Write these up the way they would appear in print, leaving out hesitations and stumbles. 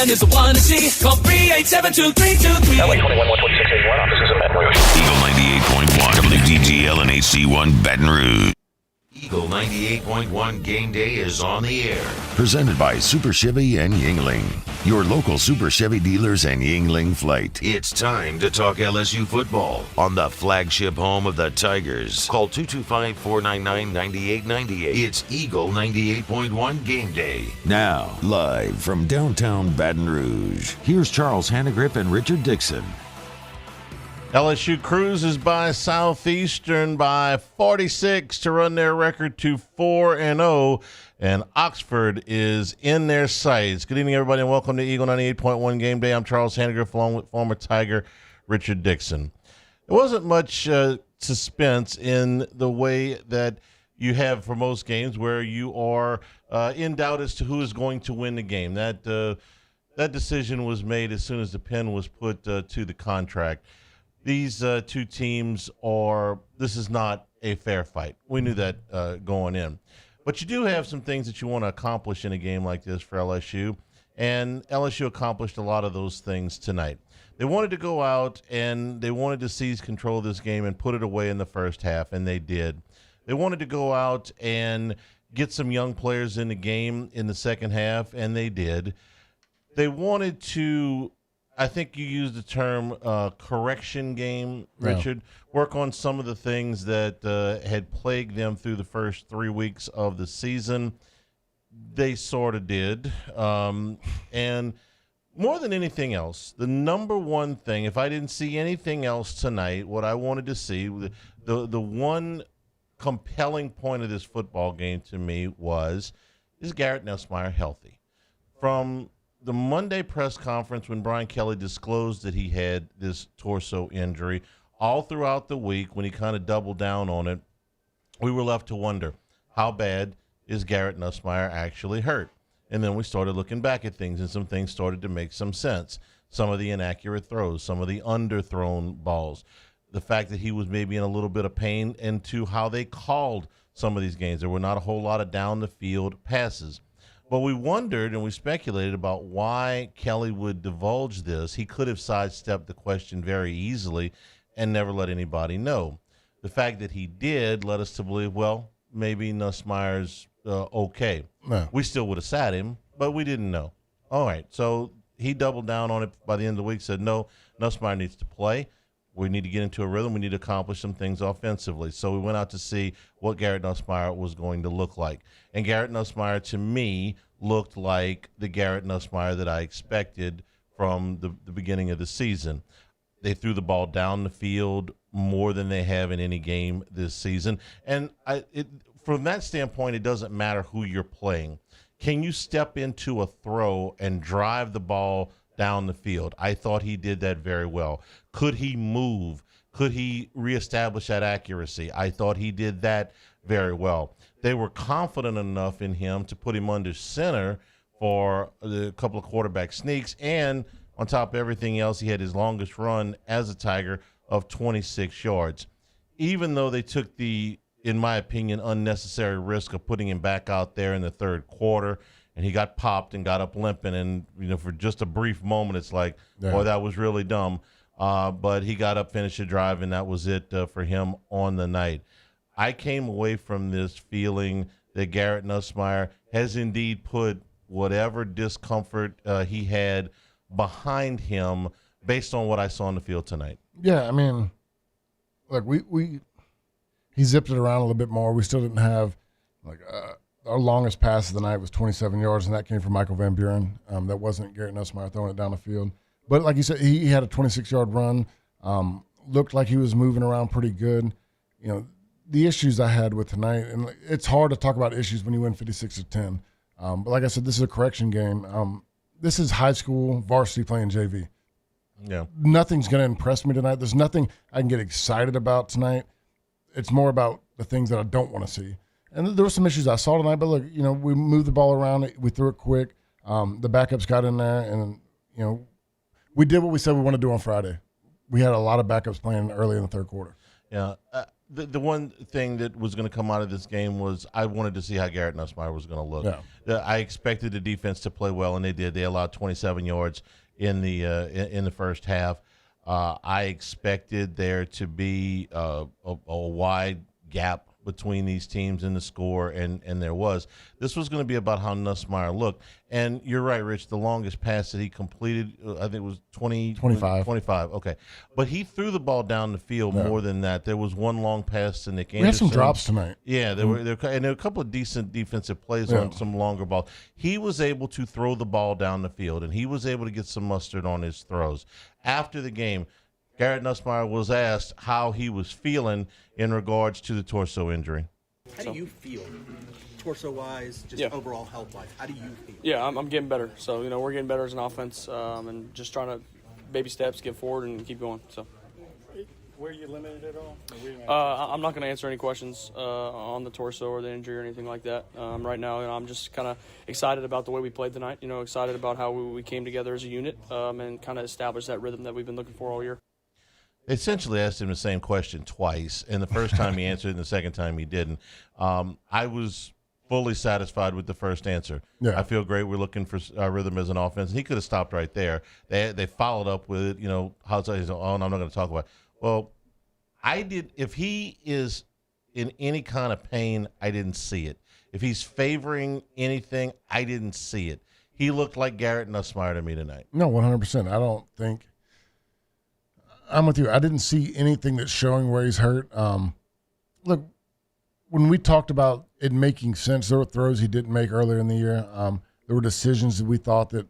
ESPN is the one to see. Call 387-2323. LA 21-126-81. Offices in Baton Rouge. Eagle 98.1 WDGL and AC1 Baton Rouge. Eagle 98.1 Game Day is on the air. Presented by Super Chevy and Yingling, your local Super Chevy dealers and Yingling Flight. It's time to talk LSU football on the flagship home of the Tigers. Call 225-499-9898. It's Eagle 98.1 Game Day. Now, live from downtown Baton Rouge, here's Charles Hanagriff and Richard Dickson. LSU cruises by Southeastern by 46 to run their record to 4-0, and Oxford is in their sights. Good evening, everybody, and welcome to Eagle 98.1 Game Day. I'm Charles Hanagriff, along with former Tiger Richard Dickson. There wasn't much suspense in the way that you have for most games where you are in doubt as to who is going to win the game. That decision was made as soon as the pen was put to the contract. These two teams this is not a fair fight. We knew that going in. But you do have some things that you want to accomplish in a game like this for LSU, and LSU accomplished a lot of those things tonight. They wanted to go out and they wanted to seize control of this game and put it away in the first half, and they did. They wanted to go out and get some young players in the game in the second half, and they did. They wanted to, I think you used the term correction game, Richard. Yeah. Work on some of the things that had plagued them through the first 3 weeks of the season. They sort of did. And more than anything else, the number one thing, if I didn't see anything else tonight, what I wanted to see, the one compelling point of this football game to me is Garrett Nussmeier healthy? From the Monday press conference when Brian Kelly disclosed that he had this torso injury, all throughout the week when he kind of doubled down on it, we were left to wonder, how bad is Garrett Nussmeier actually hurt? And then we started looking back at things, and some things started to make some sense. Some of the inaccurate throws, some of the underthrown balls, the fact that he was maybe in a little bit of pain, and to how they called some of these games. There were not a whole lot of down-the-field passes. But we wondered and we speculated about why Kelly would divulge this. He could have sidestepped the question very easily and never let anybody know. The fact that he did led us to believe, well, maybe Nussmeier's okay. No. We still would have sat him, but we didn't know. All right, so he doubled down on it by the end of the week, said, no, Nussmeier needs to play. We need to get into a rhythm. We need to accomplish some things offensively. So we went out to see what Garrett Nussmeier was going to look like. And Garrett Nussmeier, to me, looked like the Garrett Nussmeier that I expected from the beginning of the season. They threw the ball down the field more than they have in any game this season. And from that standpoint, it doesn't matter who you're playing. Can you step into a throw and drive the ball down the field? I thought he did that very well. Could he move? Could he reestablish that accuracy? I thought he did that very well. They were confident enough in him to put him under center for a couple of quarterback sneaks, and on top of everything else, he had his longest run as a Tiger of 26 yards. Even though they took the, in my opinion, unnecessary risk of putting him back out there in the third quarter, and he got popped and got up limping, and for just a brief moment, it's like, boy, that was really dumb. But he got up, finished the drive, and that was it for him on the night. I came away from this feeling that Garrett Nussmeier has indeed put whatever discomfort he had behind him based on what I saw on the field tonight. Yeah, I mean, look, he zipped it around a little bit more. We still didn't have our longest pass of the night was 27 yards, and that came from Michael Van Buren. That wasn't Garrett Nussmeier throwing it down the field. But like you said, he had a 26-yard run. Looked like he was moving around pretty good. The issues I had with tonight, and it's hard to talk about issues when you win 56-10. But like I said, this is a correction game. This is high school varsity playing JV. Yeah. Nothing's going to impress me tonight. There's nothing I can get excited about tonight. It's more about the things that I don't want to see. And there were some issues I saw tonight, but look, we moved the ball around. We threw it quick. The backups got in there, and, we did what we said we wanted to do on Friday. We had a lot of backups playing early in the third quarter. Yeah. the one thing that was going to come out of this game was I wanted to see how Garrett Nussmeier was going to look. Yeah. I expected the defense to play well, and they did. They allowed 27 yards in the first half. I expected there to be a wide gap between these teams in the score, and there was. This was going to be about how Nussmeier looked. And you're right, Rich, the longest pass that he completed, I think it was 25. Okay. But he threw the ball down the field more than that. There was one long pass to Nick Anderson. We had some drops tonight. Yeah, there were a couple of decent defensive plays on some longer balls. He was able to throw the ball down the field, and he was able to get some mustard on his throws. After the game, Garrett Nussmeier was asked how he was feeling in regards to the torso injury. How do you feel, torso-wise, just overall health-wise? How do you feel? Yeah, I'm getting better. So, we're getting better as an offense and just trying to baby steps, get forward, and keep going. So, were you limited at all? I'm not going to answer any questions on the torso or the injury or anything like that. Right now, I'm just kind of excited about the way we played tonight, excited about how we came together as a unit and kind of established that rhythm that we've been looking for all year. They essentially asked him the same question twice, and the first time he answered and the second time he didn't. I was fully satisfied with the first answer. Yeah. I feel great. We're looking for rhythm as an offense. He could have stopped right there. They followed up with it, how's that? He's like, oh, no, I'm not going to talk about it. Well, if he is in any kind of pain, I didn't see it. If he's favoring anything, I didn't see it. He looked like Garrett Nussmeier to me tonight. No, 100%. I don't think – I'm with you. I didn't see anything that's showing where he's hurt. Look, when we talked about it making sense, there were throws he didn't make earlier in the year. There were decisions that we thought that,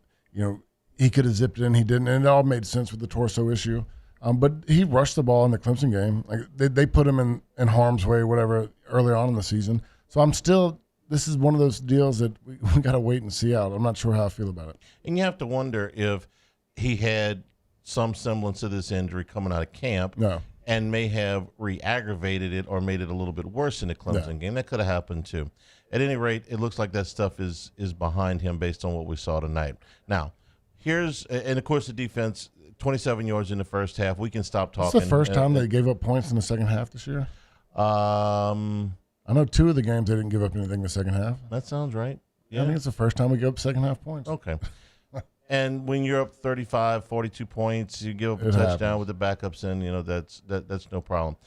he could have zipped it in, he didn't, and it all made sense with the torso issue. But he rushed the ball in the Clemson game. Like they put him in harm's way, whatever, early on in the season. So this is one of those deals that we got to wait and see out. I'm not sure how I feel about it. And you have to wonder if he had some semblance of this injury coming out of camp and may have re-aggravated it or made it a little bit worse in the Clemson game. That could have happened too. At any rate, it looks like that stuff is behind him based on what we saw tonight. Now, and of course the defense, 27 yards in the first half. We can stop talking. It's the first time they gave up points in the second half this year? I know 2 of the games they didn't give up anything in the second half. That sounds right. Yeah. I think it's the first time we gave up second half points. Okay. And when you're up 35, 42 points, you give up a touchdown with the backups in, that's no problem.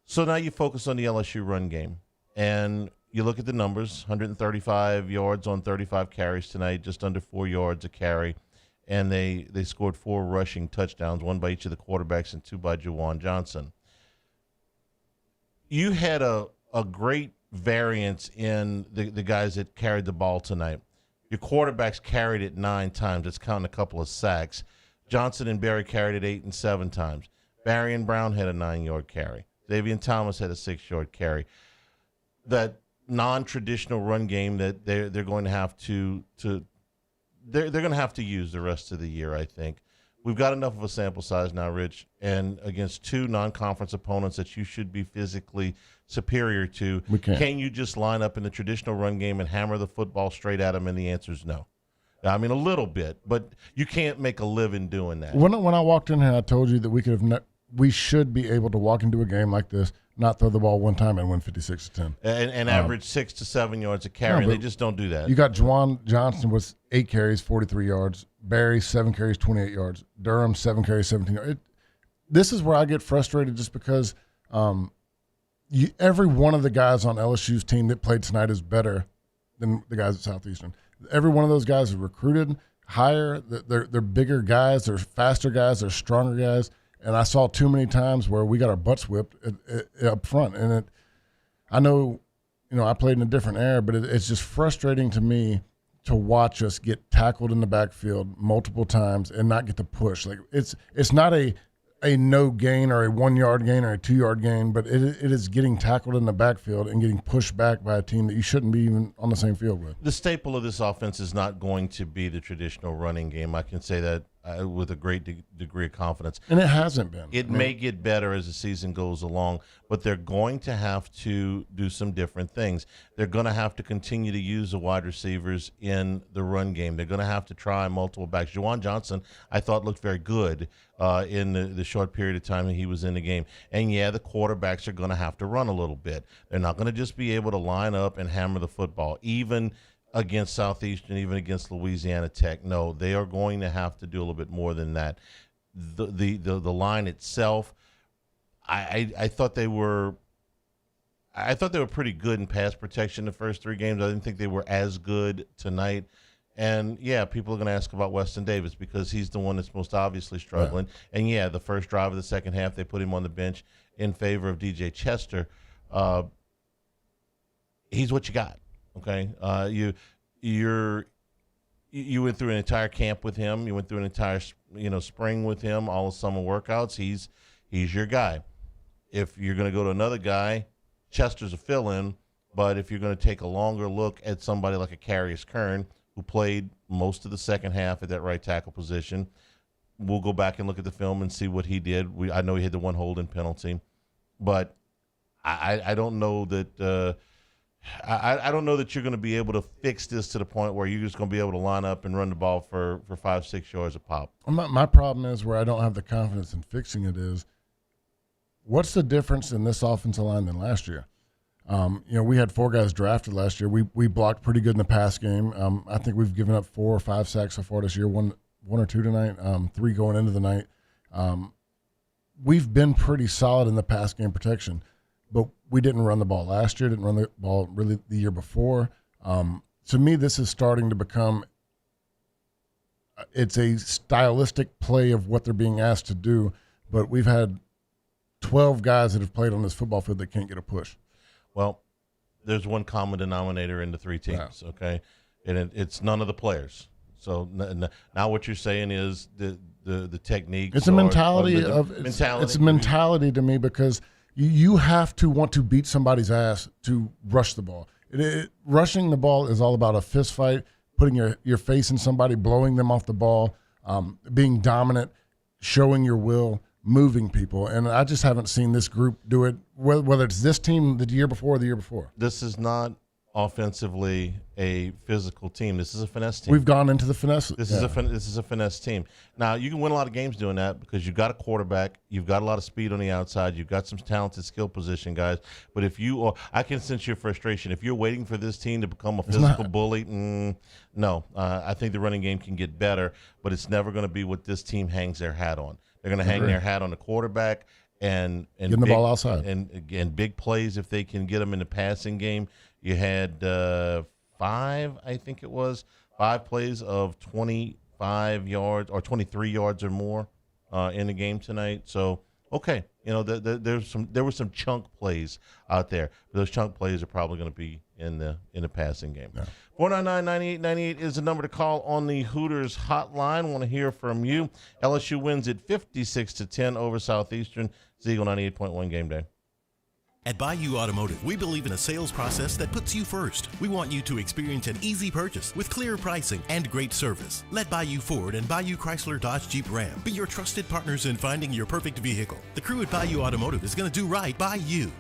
So now you focus on the LSU run game. And you look at the numbers, 135 yards on 35 carries tonight, just under 4 yards a carry. And they scored 4 rushing touchdowns, 1 by each of the quarterbacks and 2 by JuJuan Johnson. You had a great variance in the guys that carried the ball tonight. Your quarterbacks carried it 9 times. It's counting a couple of sacks. Johnson and Berry carried it 8 and 7 times. Barry and Brown had a 9-yard carry. Davian Thomas had a 6-yard carry. That non-traditional run game that they're going to have to they're going to have to use the rest of the year, I think. We've got enough of a sample size now, Rich, and against 2 non-conference opponents that you should be physically superior to, can you just line up in the traditional run game and hammer the football straight at them? And the answer is no. I mean, a little bit, but you can't make a living doing that. When I walked in here, I told you that we should be able to walk into a game like this, not throw the ball one time and win 56-10. And average 6 to 7 yards a carry. They just don't do that. You got JuJuan Johnson with 8 carries, 43 yards. Barry, 7 carries, 28 yards. Durham, 7 carries, 17 yards. This is where I get frustrated just because every one of the guys on LSU's team that played tonight is better than the guys at Southeastern. Every one of those guys is recruited higher. They're bigger guys. They're faster guys. They're stronger guys. And I saw too many times where we got our butts whipped up front. And I know, I played in a different era, but it's just frustrating to me to watch us get tackled in the backfield multiple times and not get the push. Like it's not a no gain or a 1 yard gain or a 2 yard gain, but it is getting tackled in the backfield and getting pushed back by a team that you shouldn't be even on the same field with. The staple of this offense is not going to be the traditional running game. I can say that with a great degree of confidence. And it hasn't been. It may get better as the season goes along, but they're going to have to do some different things. They're going to have to continue to use the wide receivers in the run game. They're going to have to try multiple backs. JuJuan Johnson, I thought, looked very good in the short period of time that he was in the game. And, yeah, the quarterbacks are going to have to run a little bit. They're not going to just be able to line up and hammer the football, even against Southeastern, even against Louisiana Tech. No, they are going to have to do a little bit more than that. The line itself, I thought they were pretty good in pass protection the first 3 games. I didn't think they were as good tonight. And, yeah, people are going to ask about Weston Davis because he's the one that's most obviously struggling. Yeah. And, yeah, the first drive of the second half, they put him on the bench in favor of DJ Chester. He's what you got. Okay, you went through an entire camp with him. You went through an entire spring with him, all the summer workouts. He's your guy. If you're going to go to another guy, Chester's a fill-in. But if you're going to take a longer look at somebody like a Carius Kern, who played most of the second half at that right tackle position, we'll go back and look at the film and see what he did. I know he had the one holding penalty, but I don't know that. I don't know that you're going to be able to fix this to the point where you're just going to be able to line up and run the ball for 5-6 yards a pop. My problem is where I don't have the confidence in fixing it is, what's the difference in this offensive line than last year? We had 4 guys drafted last year. We blocked pretty good in the pass game. I think we've given up 4 or 5 sacks so far this year, one or 2 tonight, 3 going into the night. We've been pretty solid in the pass game protection. But we didn't run the ball last year, didn't run the ball really the year before. To me, this is starting to become it's a stylistic play of what they're being asked to do, but we've had 12 guys that have played on this football field that can't get a push. Well, there's one common denominator in the 3 teams, okay? And it's none of the players. So now what you're saying is the techniques. It's a mentality it's a mentality to me because – you have to want to beat somebody's ass to rush the ball. Rushing the ball is all about a fist fight, putting your face in somebody, blowing them off the ball, being dominant, showing your will, moving people. And I just haven't seen this group do it, whether it's this team the year before or the year before. This is not offensively a physical team. This is a finesse team. We've gone into the finesse. This is a finesse team. Now, you can win a lot of games doing that because you've got a quarterback, you've got a lot of speed on the outside, you've got some talented skill position guys. But I can sense your frustration. If you're waiting for this team to become a physical bully, no. I think the running game can get better, but it's never going to be what this team hangs their hat on. They're going to hang their hat on the quarterback and getting the ball outside and big plays if they can get them in the passing game. You had 5 plays of 25 yards or 23 yards or more in the game tonight. So, okay, there were some chunk plays out there. Those chunk plays are probably going to be in the passing game. Yeah. 499-9898 is the number to call on the Hooters hotline. Want to hear from you. LSU wins at 56-10 over Southeastern. Eagle 98.1 Game Day. At Bayou Automotive, we believe in a sales process that puts you first. We want you to experience an easy purchase with clear pricing and great service. Let Bayou Ford and Bayou Chrysler Dodge Jeep Ram be your trusted partners in finding your perfect vehicle. The crew at Bayou Automotive is going to do right by you.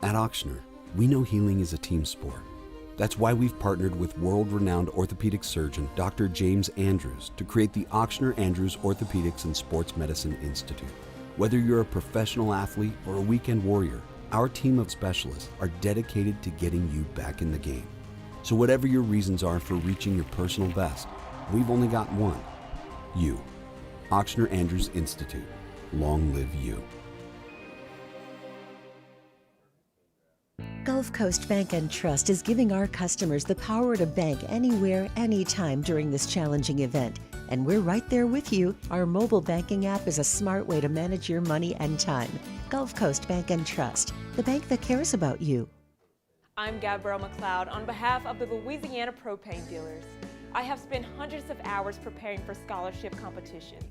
At Ochsner, we know healing is a team sport. That's why we've partnered with world-renowned orthopedic surgeon Dr. James Andrews to create the Ochsner Andrews Orthopedics and Sports Medicine Institute. Whether you're a professional athlete or a weekend warrior, our team of specialists are dedicated to getting you back in the game. So whatever your reasons are for reaching your personal best, we've only got one. You. Ochsner Andrews Institute. Long live you. Gulf Coast Bank and Trust is giving our customers the power to bank anywhere, anytime during this challenging event. And we're right there with you. Our mobile banking app is a smart way to manage your money and time. Gulf Coast Bank and Trust, the bank that cares about you. I'm Gabrielle McLeod on behalf of the Louisiana Propane Dealers. I have spent hundreds of hours preparing for scholarship competitions.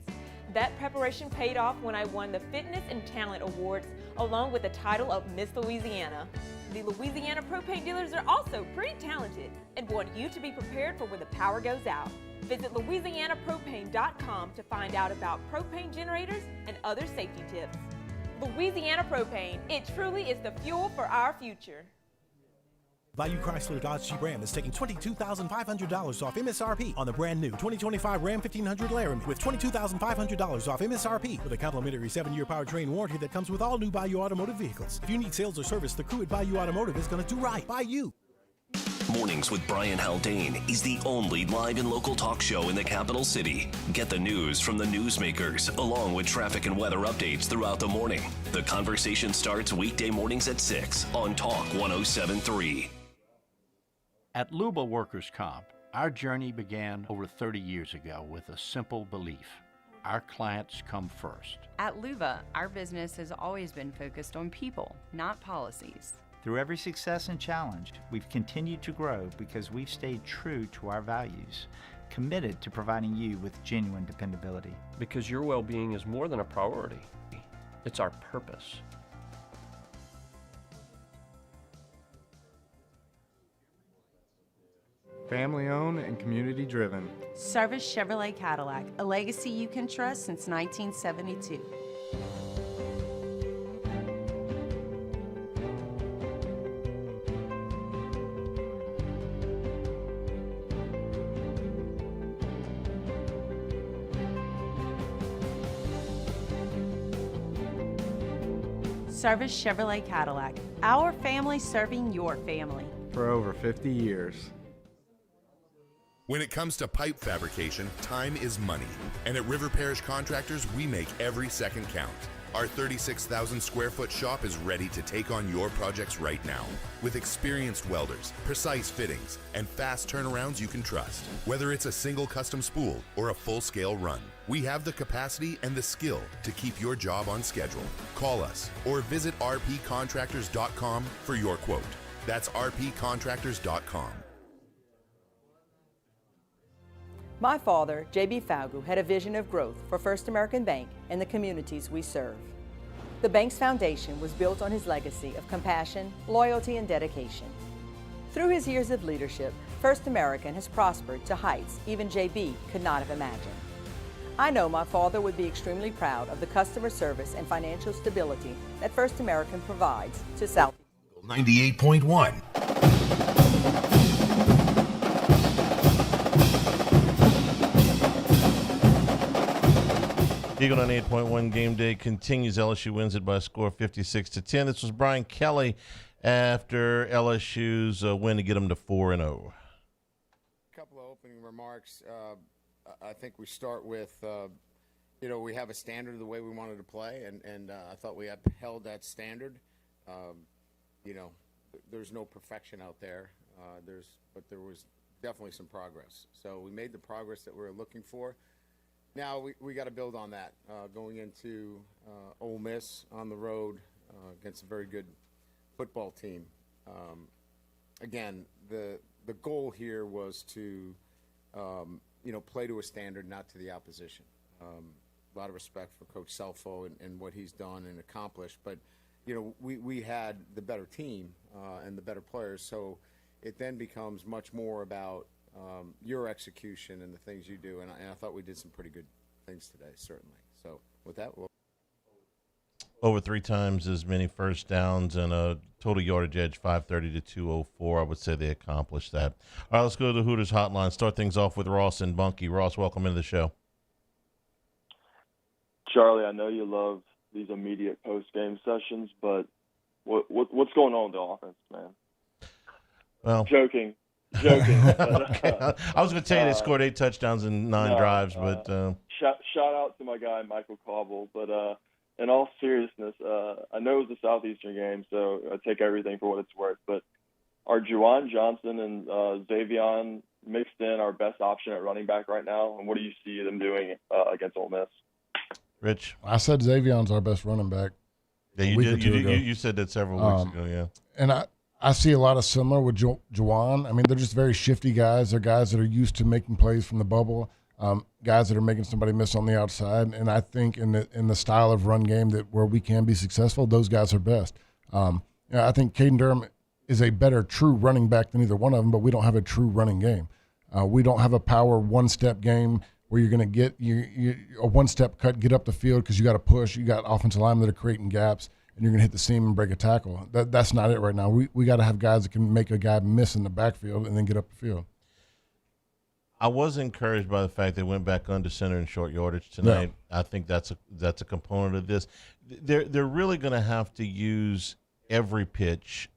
That preparation paid off when I won the Fitness and Talent Awards along with the title of Miss Louisiana. The Louisiana Propane Dealers are also pretty talented and want you to be prepared for when the power goes out. Visit LouisianaPropane.com to find out about propane generators and other safety tips. Louisiana Propane, it truly is the fuel for our future. Bayou Chrysler Dodge Jeep Ram is taking $22,500 off MSRP on the brand new 2025 Ram 1500 Laramie with $22,500 off MSRP with a complimentary 7-year powertrain warranty that comes with all new Bayou Automotive vehicles. If you need sales or service, the crew at Bayou Automotive is going to do right by you. Mornings with Brian Haldane is the only live and local talk show in the capital city. Get the news from the newsmakers, along with traffic and weather updates throughout the morning. The conversation starts weekday mornings at 6 on Talk 107.3. At Luba Workers' Comp, our journey began over 30 years ago with a simple belief: our clients come first. At Luba, our business has always been focused on people, not policies. Through every success and challenge, we've continued to grow because we've stayed true to our values, committed to providing you with genuine dependability. Because your well-being is more than a priority. It's our purpose. Family owned and community driven. Service Chevrolet Cadillac, a legacy you can trust since 1972. Service Chevrolet Cadillac, our family serving your family. For over 50 years. When it comes to pipe fabrication, time is money. And at River Parish Contractors, we make every second count. Our 36,000 square foot shop is ready to take on your projects right now. With experienced welders, precise fittings, and fast turnarounds you can trust. Whether it's a single custom spool or a full-scale run, we have the capacity and the skill to keep your job on schedule. Call us or visit rpcontractors.com for your quote. That's rpcontractors.com. My father, J.B. Falgu, had a vision of growth for First American Bank and the communities we serve. The bank's foundation was built on his legacy of compassion, loyalty, and dedication. Through his years of leadership, First American has prospered to heights even J.B. could not have imagined. I know my father would be extremely proud of the customer service and financial stability that First American provides to South. 98.1. Eagle 98.1 Game Day continues. LSU wins it by a score of 56-10. This was Brian Kelly after LSU's win to get them to 4-0. A couple of opening remarks. I think we start with, we have a standard of the way we wanted to play, and I thought we upheld that standard. There's no perfection out there, but there was definitely some progress. So we made the progress that we were looking for. Now we got to build on that going into Ole Miss on the road against a very good football team. Again, the goal here was to play to a standard, not to the opposition. A lot of respect for Coach Selfo and what he's done and accomplished, but we had the better team and the better players, so it then becomes much more about your execution and the things you do, and I thought we did some pretty good things today, certainly. So with that, we'll over 3 times as many first downs and a total yardage edge 530 to 204. I would say they accomplished that. All right, let's go to the Hooters hotline. Start things off with Ross and Bunky. Ross, welcome into the show. Charlie, I know you love these immediate post-game sessions, but what's going on with the offense, man? Well, joking. Okay. I was going to tell you they scored 8 touchdowns and 9 drives, but shout out to my guy Michael Cobble. But in all seriousness, I know it was a Southeastern game, so I take everything for what it's worth. But are JuJuan Johnson and Xavion mixed in our best option at running back right now? And what do you see them doing against Ole Miss? Rich, I said Xavion's our best running back. Yeah, you said that several weeks ago. Yeah, and I see a lot of similar with JuJuan. I mean, they're just very shifty guys. They're guys that are used to making plays from the bubble, guys that are making somebody miss on the outside. And I think in the style of run game that where we can be successful, those guys are best. I think Caden Durham is a better true running back than either one of them, but we don't have a true running game. We don't have a power one-step game where you're going to get a one-step cut, get up the field because you got to push. You got offensive linemen that are creating gaps, and you're going to hit the seam and break a tackle. That's not it right now. We got to have guys that can make a guy miss in the backfield and then get up the field. I was encouraged by the fact they went back under center in short yardage tonight. Yeah. I think that's a component of this. They're really going to have to use every pitch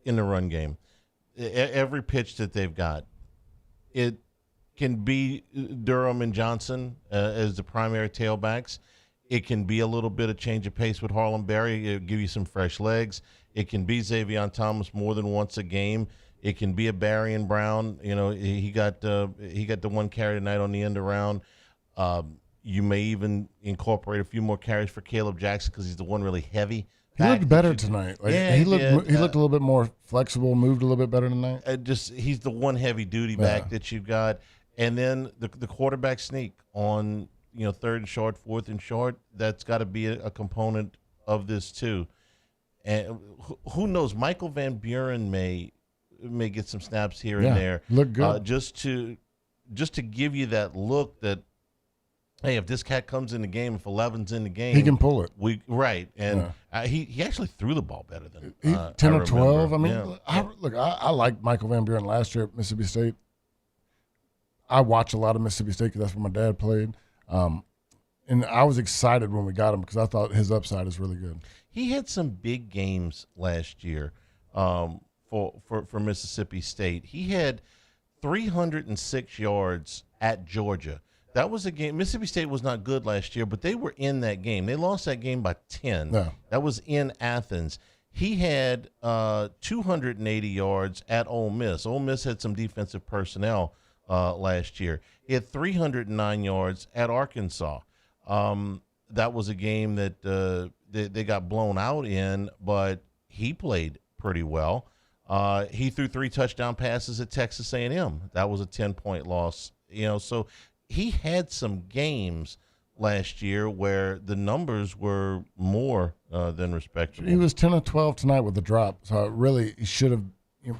in the run game, every pitch that they've got. It can be Durham and Johnson as the primary tailbacks. It can be a little bit of change of pace with Harlem Berry. It'll give you some fresh legs. It can be Xavion Thomas more than once a game. It can be a Barry and Brown. You know, he got the one carry tonight on the end around. You may even incorporate a few more carries for Caleb Jackson because he's the one really heavy. He looked better tonight. Like, yeah, he looked a little bit more flexible, moved a little bit better tonight. He's the one heavy duty back that you've got, and then the quarterback sneak on third and short, fourth and short. That's got to be a component of this too. And who knows? Michael Van Buren may get some snaps here and there. Look good. Just to give you that look that, hey, if this cat comes in the game, if 11's in the game, he can pull it. And he actually threw the ball better than 10 or 12. I mean, I like Michael Van Buren last year at Mississippi State. I watch a lot of Mississippi State because that's where my dad played. And I was excited when we got him because I thought his upside is really good. He had some big games last year for Mississippi State. He had 306 yards at Georgia. That was a game. Mississippi State was not good last year, but they were in that game. They lost that game by 10. No. That was in Athens. He had 280 yards at Ole Miss. Ole Miss had some defensive personnel last year. He had 309 yards at Arkansas. That was a game that they got blown out in, but he played pretty well. He threw 3 touchdown passes at Texas A&M. That was a 10-point loss. So he had some games last year where the numbers were more than respectable. He was 10 of 12 tonight with the drop, so really he should have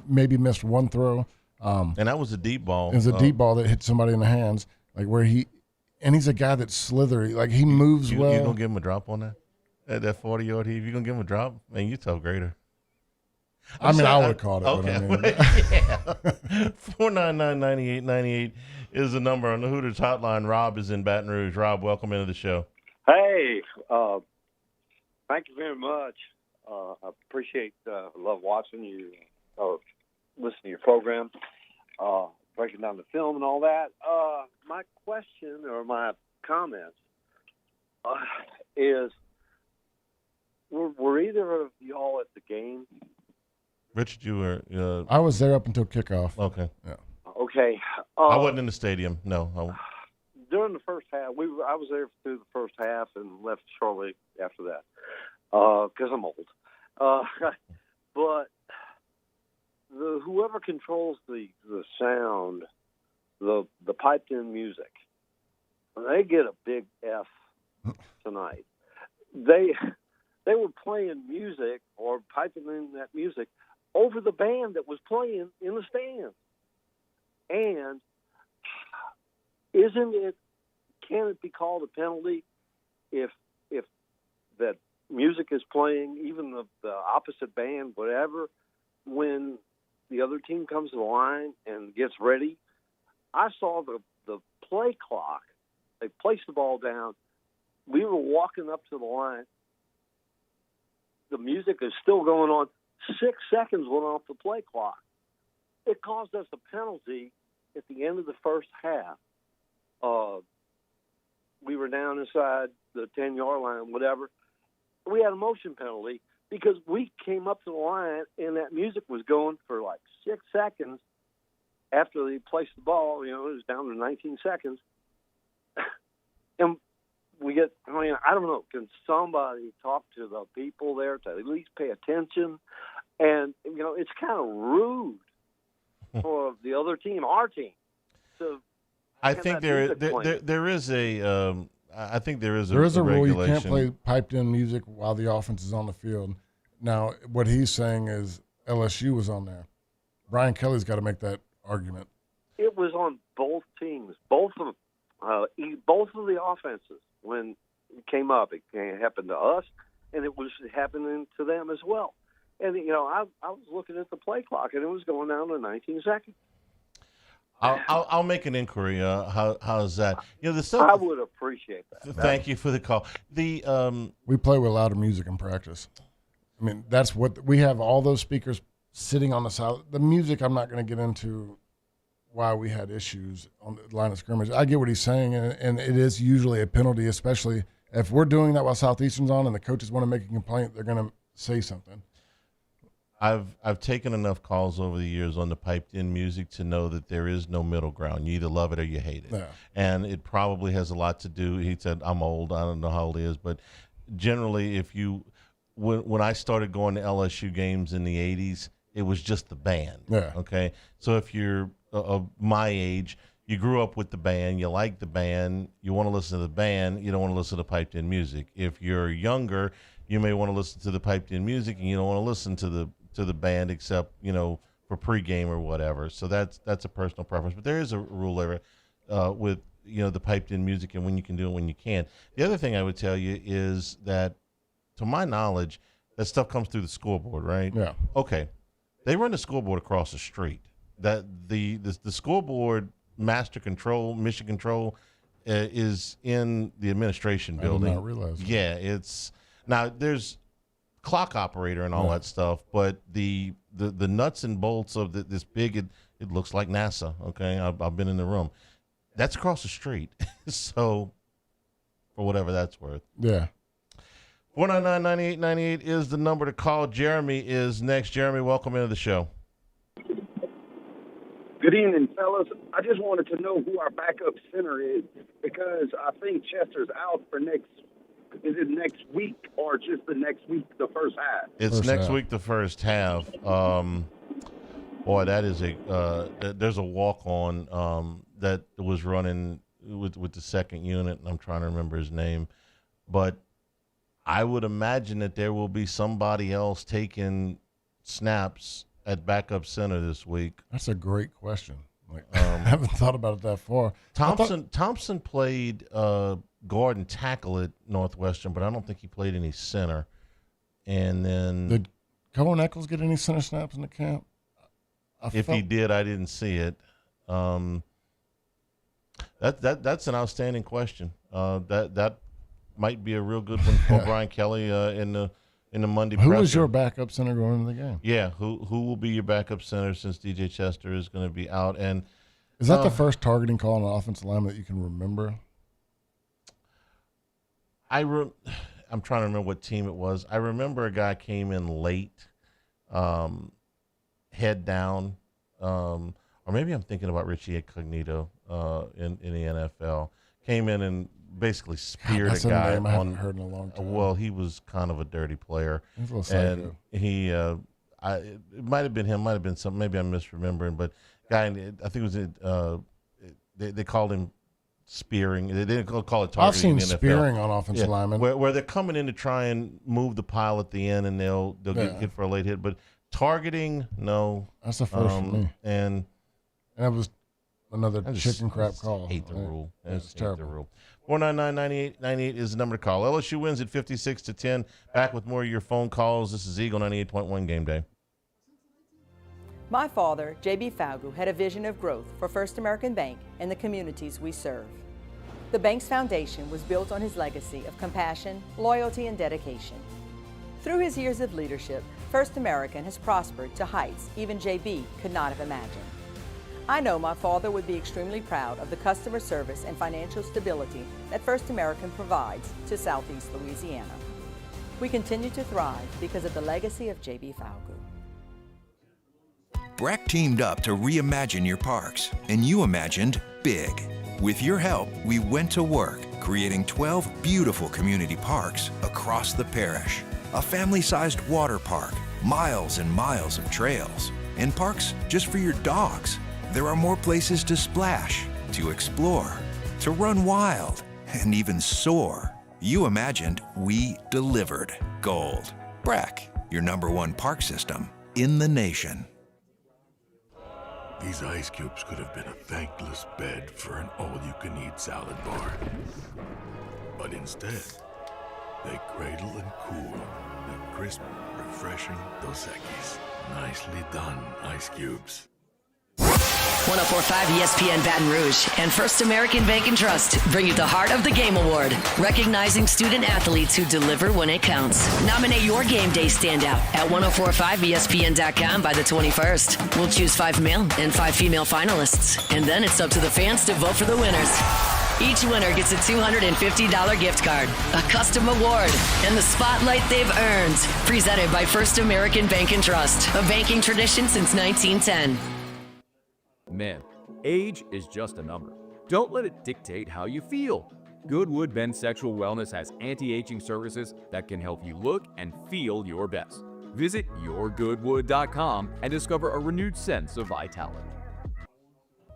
maybe missed one throw. And that was a deep ball. It was a deep ball that hit somebody in the hands, and he's a guy that's slithery. Like, he moves well. You going to give him a drop on that? At that 40-yard heave, you going to give him a drop? Man, you tough grader. I would have caught it. Okay. 499-9898 is the number on the Hooters hotline. Rob is in Baton Rouge. Rob, welcome into the show. Hey, thank you very much. I appreciate, love watching you or listening to your program, breaking down the film and all that. My question or my comments is, were either of y'all at the game? Richard, you were. I was there up until kickoff. Okay. Yeah. Okay. I wasn't in the stadium. No. During the first half, I was there through the first half and left shortly after that because I'm old. But whoever controls the sound, the piped-in music, they get a big F tonight. They were playing music or piping in that music over the band that was playing in the stand. And can it be called a penalty if that music is playing, even the opposite band, whatever, when the other team comes to the line and gets ready? I saw the play clock. They placed the ball down. We were walking up to the line. The music is still going on. 6 seconds went off the play clock. It caused us a penalty at the end of the first half. We were down inside the 10-yard line, whatever. We had a motion penalty because we came up to the line and that music was going for like 6 seconds after they placed the ball. It was down to 19 seconds. And I don't know, can somebody talk to the people there to at least pay attention? And, it's kind of rude for the other team, our team, to I think there is a rule. You can't play piped-in music while the offense is on the field. Now, what he's saying is LSU was on there. Brian Kelly's got to make that argument. it was on both teams, both of the offenses. When it came up, it happened to us, and it was happening to them as well. And I was looking at the play clock, and it was going down to 19 seconds. I'll make an inquiry. How's that? The stuff. I would appreciate that. Thank you for the call. We play with louder music in practice. I mean, that's what we have. All those speakers sitting on the side. The music, I'm not going to get into why we had issues on the line of scrimmage. I get what he's saying, and it is usually a penalty, especially if we're doing that while Southeastern's on and the coaches want to make a complaint, they're going to say something. I've taken enough calls over the years on the piped-in music to know that there is no middle ground. You either love it or you hate it. Yeah. And it probably has a lot to do. He said, I'm old. I don't know how old he is. But generally, when I started going to LSU games in the 80s, it was just the band. Yeah. Okay? So if you're of my age, you grew up with the band, you like the band, you want to listen to the band, you don't want to listen to piped-in music. If you're younger, you may want to listen to the piped-in music, and you don't want to listen to the band except for pregame or whatever. So that's a personal preference. But there is a rule there with the piped-in music and when you can do it, when you can't. The other thing I would tell you is that, to my knowledge, that stuff comes through the scoreboard, right? Yeah. Okay. They run the scoreboard across the street. That the scoreboard master control, mission control, is in the administration building. I did not realize that. Yeah, it's now there's clock operator and all that stuff, but the nuts and bolts of this big, it looks like NASA. Okay, I've been in the room. That's across the street. So, for whatever that's worth. Yeah. 499-9898 is the number to call. Jeremy is next. Jeremy, welcome into the show. Good evening, fellas. I just wanted to know who our backup center is, because I think Chester's out for is it next week or just the next week, the first half? It's next week, the first half. Boy, that is there's a walk-on that was running with the second unit, and I'm trying to remember his name. But I would imagine that there will be somebody else taking snaps at backup center this week. That's a great question. I haven't thought about it that far. Thompson played guard and tackle at Northwestern, but I don't think he played any center. And then did Cohen Eccles get any center snaps in the camp? If he did, I didn't see it. That's an outstanding question. That might be a real good one for Brian Kelly in the Monday presser. Who is your backup center going into the game? Yeah, who will be your backup center since DJ Chester is going to be out? And is that the first targeting call on an offensive lineman that you can remember? I'm trying to remember what team it was. I remember a guy came in late, head down, or maybe I'm thinking about Richie Incognito in the NFL. Came in and basically speared a guy. I haven't heard in a long time. Well, he was kind of a dirty player. He's a little psycho. And he, it might have been him, might have been something. Maybe I'm misremembering, but guy, I think it was they called him spearing. They didn't call it targeting. I've seen in the NFL. spearing on offensive linemen where they're coming in to try and move the pile at the end, and they'll get hit for a late hit. But targeting, no. That's the first for me. And that was another chicken crap call. Hate the rule. It's terrible. The rule. 499-9898 is the number to call. LSU wins at 56-10. Back with more of your phone calls. This is Eagle 98.1 Game Day. My father, J.B. Falgu, had a vision of growth for First American Bank and the communities we serve. The bank's foundation was built on his legacy of compassion, loyalty, and dedication. Through his years of leadership, First American has prospered to heights even J.B. could not have imagined. I know my father would be extremely proud of the customer service and financial stability that First American provides to Southeast Louisiana. We continue to thrive because of the legacy of J.B. Falgu. BRAC teamed up to reimagine your parks, and you imagined big. With your help, we went to work creating 12 beautiful community parks across the parish. A family-sized water park, miles and miles of trails, and parks just for your dogs. There are more places to splash, to explore, to run wild, and even soar. You imagined, we delivered. Gold. BRAC, your #1 park system in the nation. These ice cubes could have been a thankless bed for an all-you-can-eat salad bar. But instead, they cradle and cool the crisp, refreshing Dos Equis. Nicely done, ice cubes. 104.5 ESPN Baton Rouge and First American Bank and Trust bring you the Heart of the Game Award, recognizing student athletes who deliver when it counts. Nominate your game day standout at 1045ESPN.com by the 21st. We'll choose 5 male and 5 female finalists, and then it's up to the fans to vote for the winners. Each winner gets a $250 gift card, a custom award, and the spotlight they've earned. Presented by First American Bank and Trust, a banking tradition since 1910. Men, age is just a number. Don't let it dictate how you feel. Goodwood Men's Sexual Wellness has anti-aging services that can help you look and feel your best. Visit yourgoodwood.com and discover a renewed sense of vitality.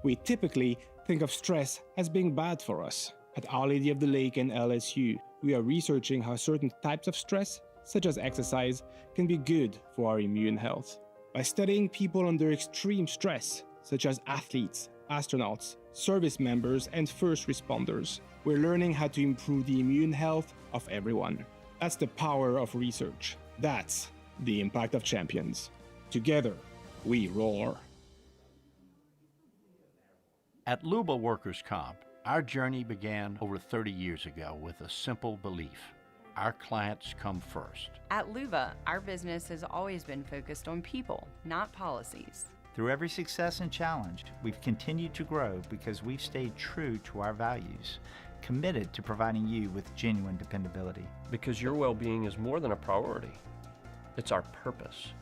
We typically think of stress as being bad for us. At Our Lady of the Lake and LSU, we are researching how certain types of stress, such as exercise, can be good for our immune health. By studying people under extreme stress, such as athletes, astronauts, service members, and first responders, we're learning how to improve the immune health of everyone. That's the power of research. That's the impact of champions. Together, we roar. At Luba Workers' Comp, our journey began over 30 years ago with a simple belief. Our clients come first. At Luba, our business has always been focused on people, not policies. Through every success and challenge, we've continued to grow because we've stayed true to our values, committed to providing you with genuine dependability. Because your well-being is more than a priority. It's our purpose.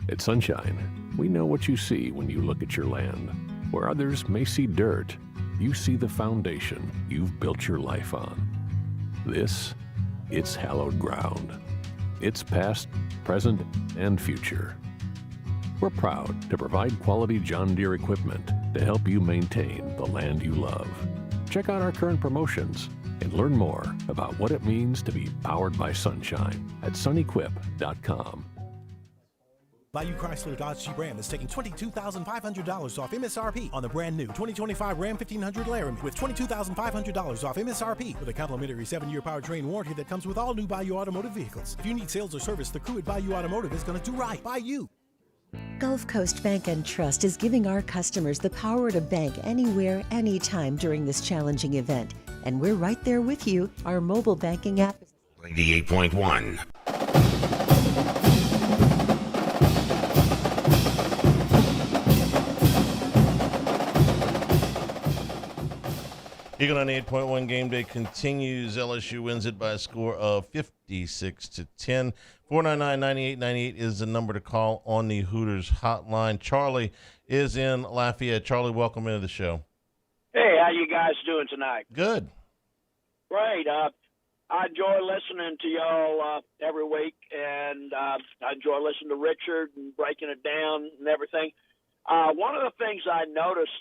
At Sunshine, we know what you see when you look at your land. Where others may see dirt, you see the foundation you've built your life on. It's hallowed ground. It's past, present, and future. We're proud to provide quality John Deere equipment to help you maintain the land you love. Check out our current promotions and learn more about what it means to be powered by sunshine at sunequip.com. Bayou Chrysler Dodge Jeep Ram is taking $22,500 off MSRP on the brand new 2025 Ram 1500 Laramie with $22,500 off MSRP with a complimentary 7-year powertrain warranty that comes with all new Bayou Automotive vehicles. If you need sales or service, the crew at Bayou Automotive is going to do right by you. Gulf Coast Bank and Trust is giving our customers the power to bank anywhere, anytime during this challenging event. And we're right there with you. Our mobile banking app is 98.1. Eagle 98.1 Game Day continues. LSU wins it by a score of 56-10. 499-9898 is the number to call on the Hooters hotline. Charlie is in Lafayette. Charlie, welcome into the show. Hey, how you guys doing tonight? Good. Great. I enjoy listening to y'all every week, and I enjoy listening to Richard and breaking it down and everything. One of the things I noticed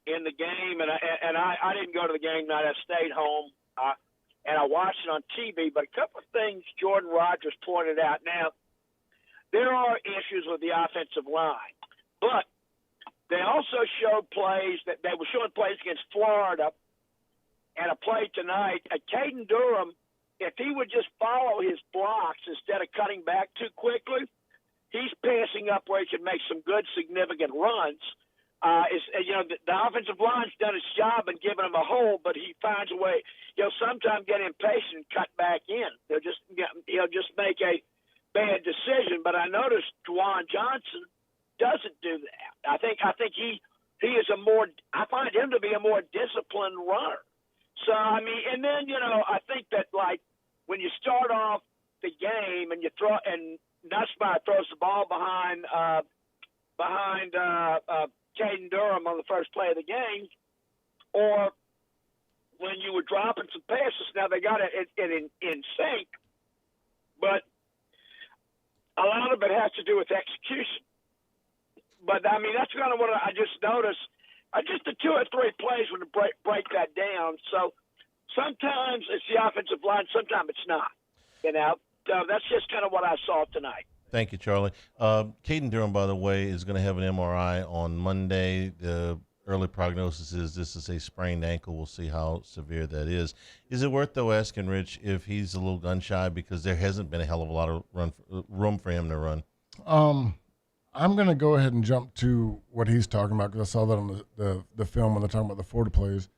in the game, and I didn't go to the game night. I stayed home, and I watched it on TV. But a couple of things Jordan Rogers pointed out. Now, there are issues with the offensive line, but they also showed plays that they were showing plays against Florida, and a play tonight. Caden Durham, if he would just follow his blocks instead of cutting back too quickly, he's passing up where he can make some good, significant runs. The offensive line's done its job in giving him a hole, but he finds a way. He'll sometimes get impatient and cut back in. He'll just make a bad decision. But I noticed JuJuan Johnson doesn't do that. I think he is I find him to be a more disciplined runner. So and then I think that like when you start off the game and you throw and Nussmeier throws the ball behind Caden Durham on the first play of the game, or when you were dropping some passes. Now they got it in sync, but a lot of it has to do with execution. But that's kind of what I just noticed. Just the 2 or 3 plays when to break that down. So sometimes it's the offensive line, sometimes it's not. That's just kind of what I saw tonight. Thank you, Charlie. Caden Durham, by the way, is going to have an MRI on Monday. The early prognosis is this is a sprained ankle. We'll see how severe that is. Is it worth, though, asking Rich if he's a little gun-shy because there hasn't been a hell of a lot of room for him to run? I'm going to go ahead and jump to what he's talking about because I saw that on the film when they're talking about the Florida plays.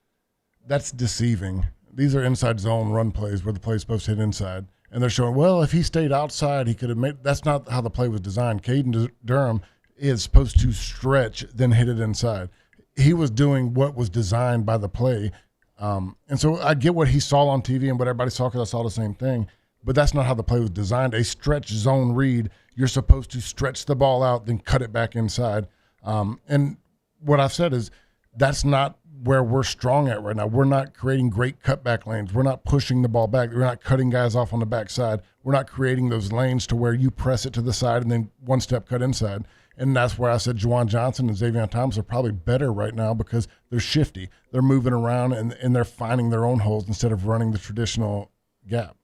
That's deceiving. These are inside zone run plays where the play is supposed to hit inside. And they're showing, well, if he stayed outside, he could have made – that's not how the play was designed. Caden Durham is supposed to stretch, then hit it inside. He was doing what was designed by the play. And so I get what he saw on TV and what everybody saw because I saw the same thing. But that's not how the play was designed. A stretch zone read, you're supposed to stretch the ball out, then cut it back inside. And what I've said is that's not where we're strong at right now. We're not creating great cutback lanes. We're not pushing the ball back. We're not cutting guys off on the backside. We're not creating those lanes to where you press it to the side and then one step cut inside. And that's where I said JuJuan Johnson and Xavier Thomas are probably better right now because they're shifty. They're moving around and they're finding their own holes instead of running the traditional gap.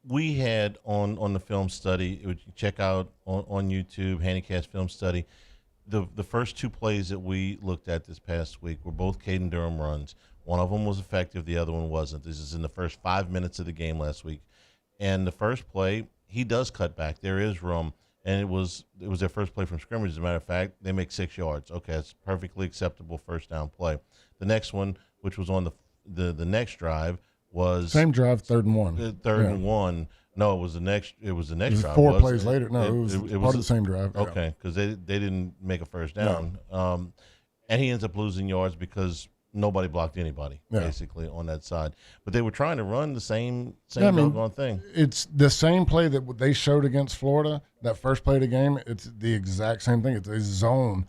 We had on the film study, which you check out on YouTube, Handicast Film Study, the first two plays that we looked at this past week were both Caden Durham runs. One of them was effective, the other one wasn't. This is in the first 5 minutes of the game last week. And the first play, he does cut back. There is room. And it was their first play from scrimmage. As a matter of fact, they make 6 yards. Okay, it's perfectly acceptable first down play. The next one, which was on the next drive, was same drive, 3rd and 1. Third and 1. No, it was the next. It was the next drive. 4 plays later. No, it was part of the same drive. Okay, because they didn't make a first down. No. And he ends up losing yards because nobody blocked anybody basically on that side. But they were trying to run the same doggone thing. It's the same play that they showed against Florida. That first play of the game, it's the exact same thing. It's a zone.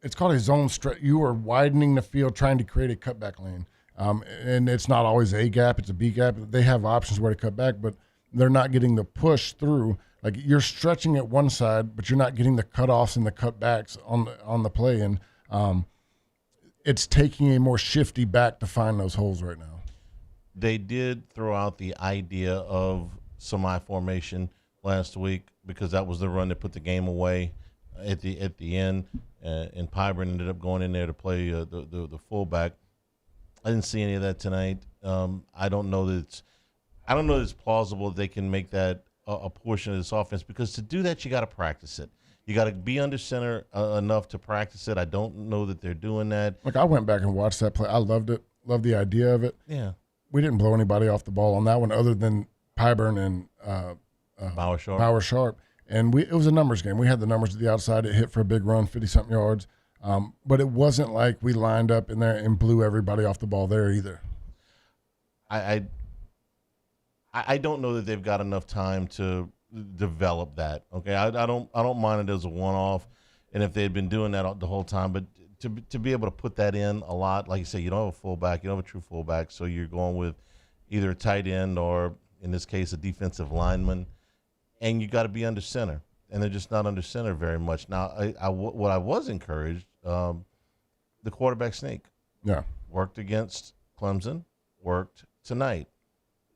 It's called a zone stretch. You are widening the field trying to create a cutback lane. And it's not always a gap, it's a B gap. They have options where to cut back, but they're not getting the push through. Like you're stretching at one side, but you're not getting the cutoffs and the cutbacks on the play. And it's taking a more shifty back to find those holes right now. They did throw out the idea of semi-formation last week because that was the run that put the game away at the end. And Pyburn ended up going in there to play the fullback. I didn't see any of that tonight. I don't know that it's plausible that they can make that a portion of this offense because to do that you got to practice it. You got to be under center enough to practice it. I don't know that they're doing that. Like I went back and watched that play. I loved it. Loved the idea of it. Yeah. We didn't blow anybody off the ball on that one other than Pyburn and Bauer Sharp. And it was a numbers game. We had the numbers at the outside. It hit for a big run, 50-something yards. But it wasn't like we lined up in there and blew everybody off the ball there either. I don't know that they've got enough time to develop that. Okay, I don't mind it as a one-off, and if they had been doing that the whole time, but to be able to put that in a lot, like you say, you don't have a fullback, you don't have a true fullback, so you're going with either a tight end or in this case a defensive lineman, and you got to be under center, and they're just not under center very much. Now, what I was encouraged, the quarterback sneak, worked against Clemson, worked tonight.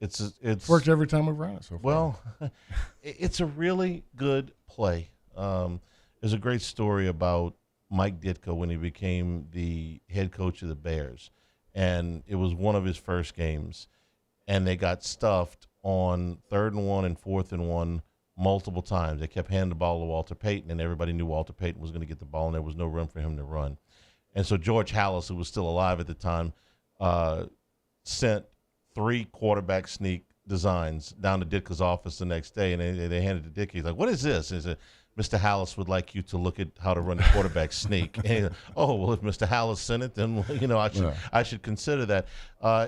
It's worked every time we've run it so far. Well, it's a really good play. There's a great story about Mike Ditka when he became the head coach of the Bears, and it was one of his first games, and they got stuffed on 3rd and 1 and 4th and 1 multiple times. They kept handing the ball to Walter Payton, and everybody knew Walter Payton was going to get the ball, and there was no room for him to run. And so George Hallis, who was still alive at the time, sent 3 quarterback sneak designs down to Ditka's office the next day, and they handed it to Ditka. He's like, "What is this?" And he said, "Mr. Hallis would like you to look at how to run a quarterback sneak." And he said, "Oh, well, if Mr. Hallis sent it, then I should consider that."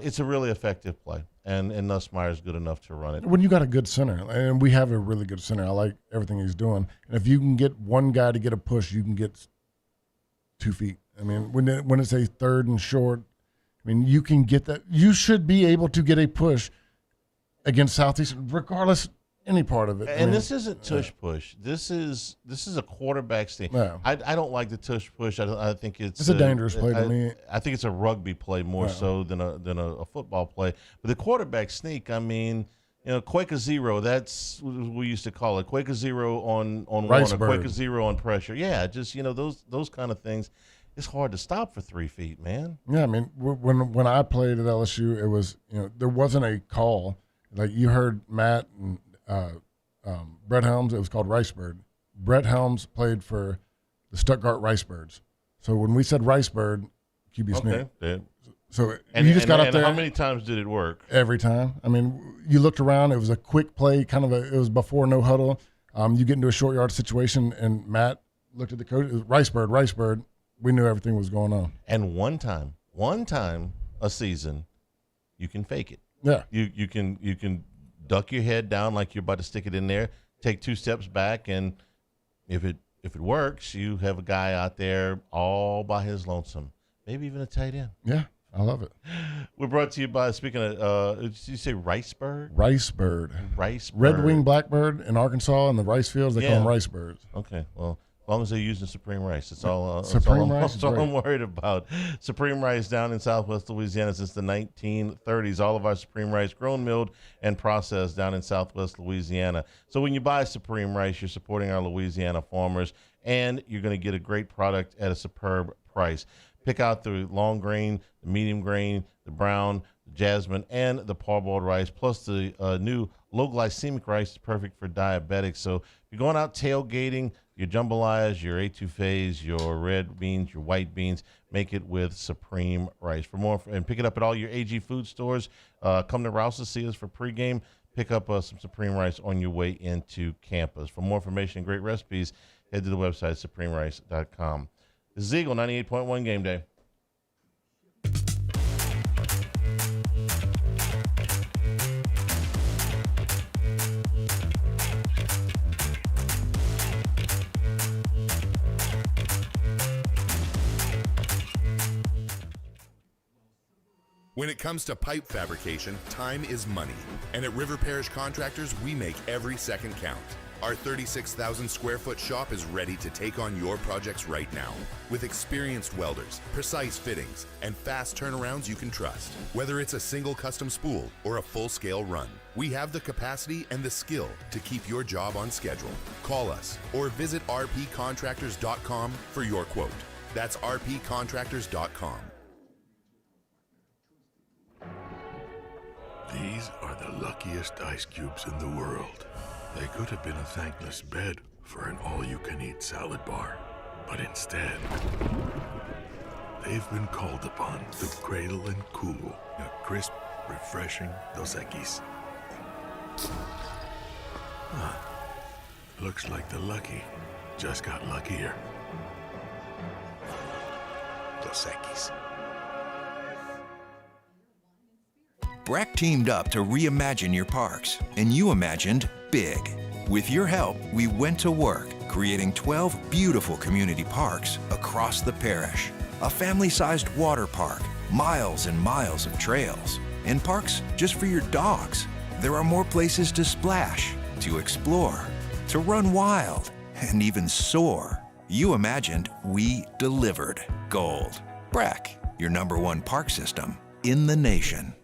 It's a really effective play, and Nussmeier is good enough to run it. When you got a good center, and we have a really good center, I like everything he's doing. And if you can get one guy to get a push, you can get 2 feet. I mean, when it's a 3rd and short, I mean, you can get that. You should be able to get a push against Southeastern, regardless any part of it. And this isn't tush push. This is a quarterback sneak. Yeah. I don't like the tush push. I think it's a dangerous play to me. I think it's a rugby play more so than a football play. But the quarterback sneak, I mean, Quaker Zero, that's what we used to call it. Quaker Zero on Rice one, or bird. Quaker Zero on pressure. Yeah, just, those kind of things. It's hard to stop for 3 feet, man. Yeah, I mean, when I played at LSU, it was, there wasn't a call. Like you heard Matt and Brett Helms, it was called Rice Bird. Brett Helms played for the Stuttgart Rice Birds. So when we said Rice Bird, QB sneak. Okay. Yeah. So you just got up there. How many times did it work? Every time. I mean, you looked around. It was a quick play, it was before no huddle. You get into a short yard situation, and Matt looked at the coach. It was Rice Bird, Rice Bird. We knew everything was going on. And one time a season, you can fake it. Yeah. You can duck your head down like you're about to stick it in there, take 2 steps back, and if it works, you have a guy out there all by his lonesome. Maybe even a tight end. Yeah, I love it. We're brought to you by, speaking of, did you say Rice Bird? Rice Bird. Rice Bird. Red-winged blackbird in Arkansas and the rice fields, they call them Rice Birds. Okay, well, as long as they're using Supreme Rice, that's all. Rice, I'm worried about. Supreme Rice down in Southwest Louisiana since the 1930s. All of our Supreme Rice grown, milled, and processed down in Southwest Louisiana. So when you buy Supreme Rice, you're supporting our Louisiana farmers, and you're going to get a great product at a superb price. Pick out the long grain, the medium grain, the brown, the jasmine, and the parboiled rice, plus the new low glycemic rice is perfect for diabetics. So if you're going out tailgating, your jambalayas, your etouffees, your red beans, your white beans, make it with Supreme Rice. For more, and pick it up at all your AG food stores. Come to Rouse's, see us for pregame. Pick up some Supreme Rice on your way into campus. For more information and great recipes, head to the website, supremerice.com. This is Eagle 98.1 Game Day. When it comes to pipe fabrication, time is money. And at River Parish Contractors, we make every second count. Our 36,000 square foot shop is ready to take on your projects right now. With experienced welders, precise fittings, and fast turnarounds you can trust. Whether it's a single custom spool or a full-scale run, we have the capacity and the skill to keep your job on schedule. Call us or visit rpcontractors.com for your quote. That's rpcontractors.com. These are the luckiest ice cubes in the world. They could have been a thankless bed for an all-you-can-eat salad bar. But instead, they've been called upon to cradle and cool a crisp, refreshing Dos Equis. Looks like the lucky just got luckier. Dos Equis. Breck teamed up to reimagine your parks, and you imagined big. With your help, we went to work, creating 12 beautiful community parks across the parish. A family-sized water park, miles and miles of trails, and parks just for your dogs. There are more places to splash, to explore, to run wild, and even soar. You imagined, we delivered. Gold. Breck, your #1 park system in the nation.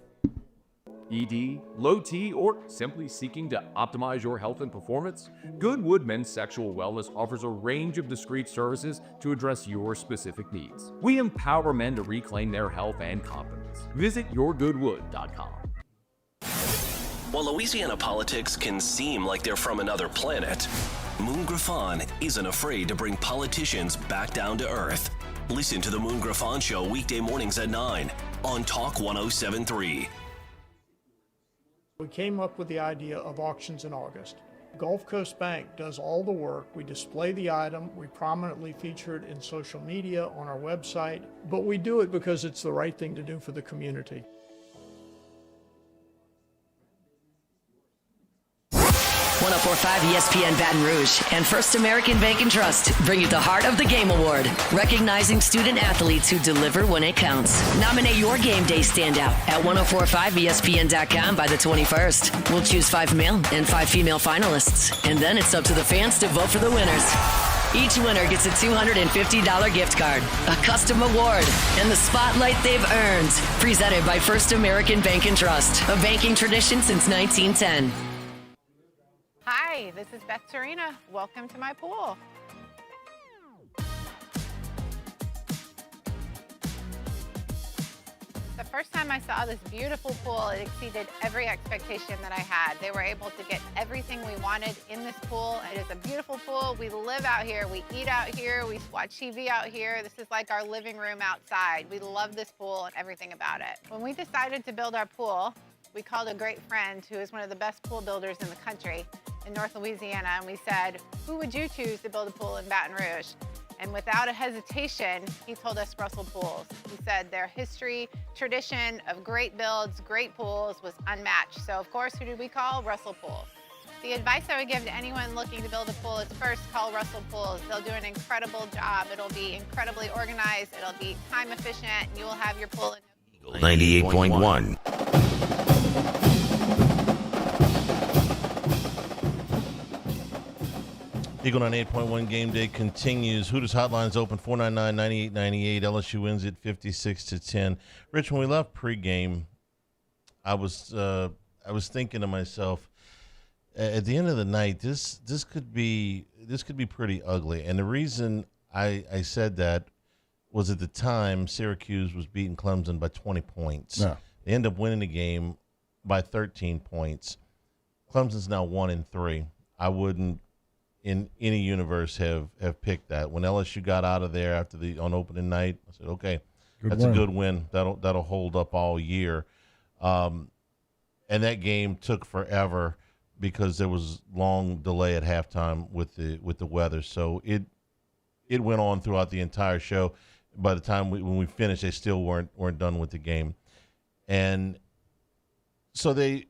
ED, low T, or simply seeking to optimize your health and performance? Goodwood Men's Sexual Wellness offers a range of discreet services to address your specific needs. We empower men to reclaim their health and confidence. Visit yourgoodwood.com. While Louisiana politics can seem like they're from another planet, Moon Griffon isn't afraid to bring politicians back down to earth. Listen to the Moon Griffon Show weekday mornings at 9 on Talk 107.3. We came up with the idea of auctions in August. Gulf Coast Bank does all the work. We display the item, we prominently feature it in social media, on our website, but we do it because it's the right thing to do for the community. 104.5 ESPN Baton Rouge and First American Bank and Trust bring you the Heart of the Game Award, recognizing student athletes who deliver when it counts. Nominate your game day standout at 1045ESPN.com by the 21st. We'll choose 5 male and 5 female finalists, and then it's up to the fans to vote for the winners. Each winner gets a $250 gift card, a custom award, and the spotlight they've earned. Presented by First American Bank and Trust, a banking tradition since 1910. Hi, this is Beth Serena. Welcome to my pool. The first time I saw this beautiful pool, it exceeded every expectation that I had. They were able to get everything we wanted in this pool. It is a beautiful pool. We live out here. We eat out here. We watch TV out here. This is like our living room outside. We love this pool and everything about it. When we decided to build our pool, we called a great friend who is one of the best pool builders in the country in North Louisiana, and we said, who would you choose to build a pool in Baton Rouge? And without a hesitation, he told us Russell Pools. He said their history, tradition of great builds, great pools was unmatched. So of course, who did we call? Russell Pools. The advice I would give to anyone looking to build a pool is first call Russell Pools. They'll do an incredible job. It'll be incredibly organized. It'll be time efficient, and you will have your pool in 98.1. Eagle 98.1 Game Day continues. Hooters Hotline is open 499-9898. LSU wins it 56-10. Rich, when we left pregame, I was thinking to myself, at the end of the night, this could be pretty ugly. And the reason I said that was at the time Syracuse was beating Clemson by 20 points. Yeah. They end up winning the game by 13 points. Clemson's now 1-3. I wouldn't in any universe have picked that. When LSU got out of there on opening night, I said, okay, that's a good win. That'll hold up all year. And that game took forever because there was long delay at halftime with the weather. So it went on throughout the entire show. By the time when we finished, they still weren't done with the game. And so they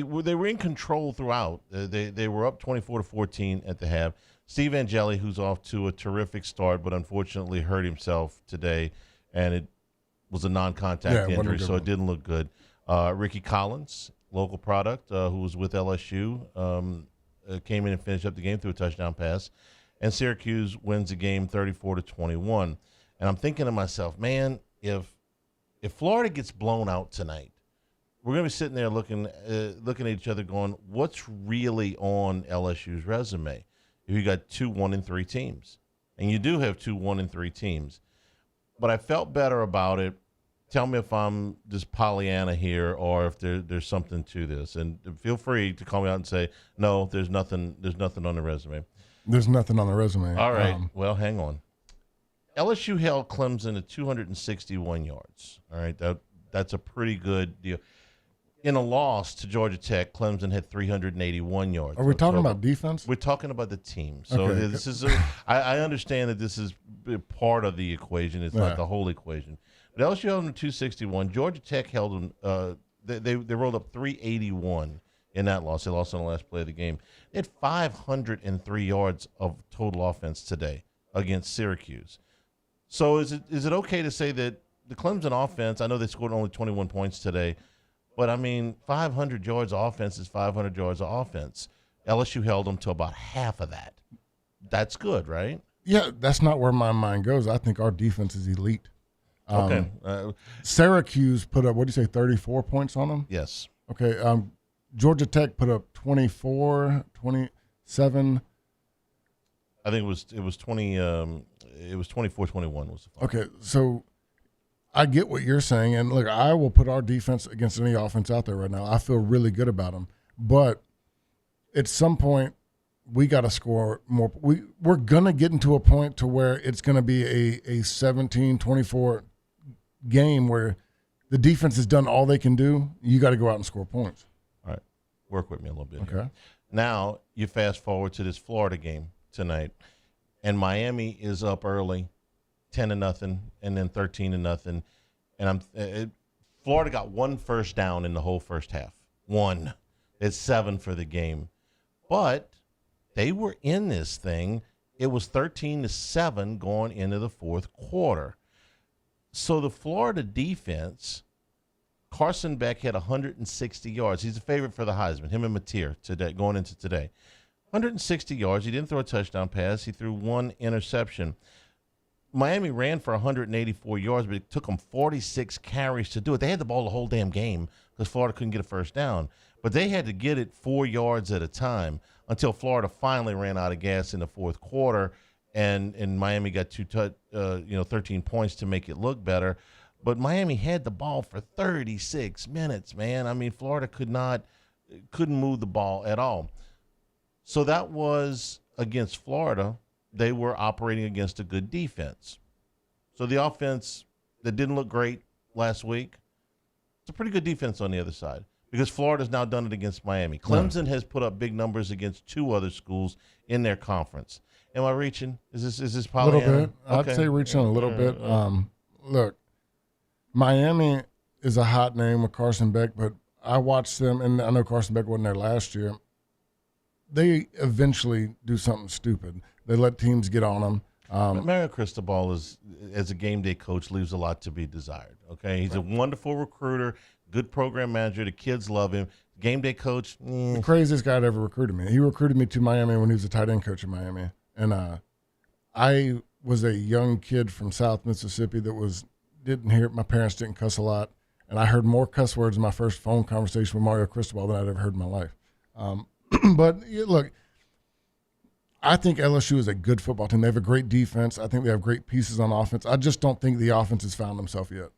were in control throughout. They were up 24-14 at the half. Steve Angeli, who's off to a terrific start, but unfortunately hurt himself today, and it was a non-contact injury, so it didn't look good. Ricky Collins, local product, who was with LSU, came in and finished up the game through a touchdown pass, and Syracuse wins the game 34-21. And I'm thinking to myself, man, if Florida gets blown out tonight, we're going to be sitting there looking at each other going, what's really on LSU's resume? If you got 2 1-3 teams, and you do have 2 1-3 teams. But I felt better about it. Tell me if I'm just Pollyanna here or if there's something to this. And feel free to call me out and say, no, there's nothing on the resume. There's nothing on the resume. All right. Well, hang on. LSU held Clemson at 261 yards. All right. That's a pretty good deal. In a loss to Georgia Tech, Clemson had 381 yards. Are we talking about defense? We're talking about the team. So Okay. this is I understand that this is part of the equation. It's not the whole equation. But LSU held them to 261. Georgia Tech held them. They rolled up 381 in that loss. They lost on the last play of the game. They had 503 yards of total offense today against Syracuse. So is it okay to say that the Clemson offense? I know they scored only 21 points today. But, I mean, 500 yards of offense is 500 yards of offense. LSU held them to about half of that. That's good, right? Yeah, that's not where my mind goes. I think our defense is elite. Okay. Syracuse put up, what do you say, 34 points on them? Yes. Okay. Georgia Tech put up 24, 27. I think it was 20. It was 24-21 was the final. Okay, so I get what you're saying, and look, I will put our defense against any offense out there right now. I feel really good about them, but at some point, we got to score more. We're gonna get into a point to where it's gonna be a 17-24 game where the defense has done all they can do. You got to go out and score points. All right, work with me a little bit. Okay. Here. Now you fast forward to this Florida game tonight, and Miami is up early. 10-0, and then 13-0, and Florida got one first down in the whole first half. One. It's 7 for the game, but they were in this thing. It was 13-7 going into the fourth quarter. So the Florida defense, Carson Beck had 160 yards. He's a favorite for the Heisman. Him and Mateer today going into today. 160 yards. He didn't throw a touchdown pass. He threw one interception. Miami ran for 184 yards, but it took them 46 carries to do it. They had the ball the whole damn game because Florida couldn't get a first down. But they had to get it 4 yards at a time until Florida finally ran out of gas in the fourth quarter, and Miami got 13 points to make it look better. But Miami had the ball for 36 minutes, man. I mean, Florida couldn't move the ball at all. So that was against Florida. They were operating against a good defense. So the offense that didn't look great last week, it's a pretty good defense on the other side because Florida's now done it against Miami. Clemson has put up big numbers against 2 other schools in their conference. Am I reaching? Is this Pollyanna? A little bit. Okay. I'd say reaching a little bit. Look, Miami is a hot name with Carson Beck, but I watched them, and I know Carson Beck wasn't there last year. They eventually do something stupid. They let teams get on them. Mario Cristobal is, as a game day coach, leaves a lot to be desired. Okay, he's a wonderful recruiter, good program manager. The kids love him. Game day coach, the craziest guy that ever recruited me. He recruited me to Miami when he was a tight end coach in Miami, and I was a young kid from South Mississippi that didn't hear. My parents didn't cuss a lot, and I heard more cuss words in my first phone conversation with Mario Cristobal than I'd ever heard in my life. But look, I think LSU is a good football team. They have a great defense. I think they have great pieces on offense. I just don't think the offense has found themselves yet.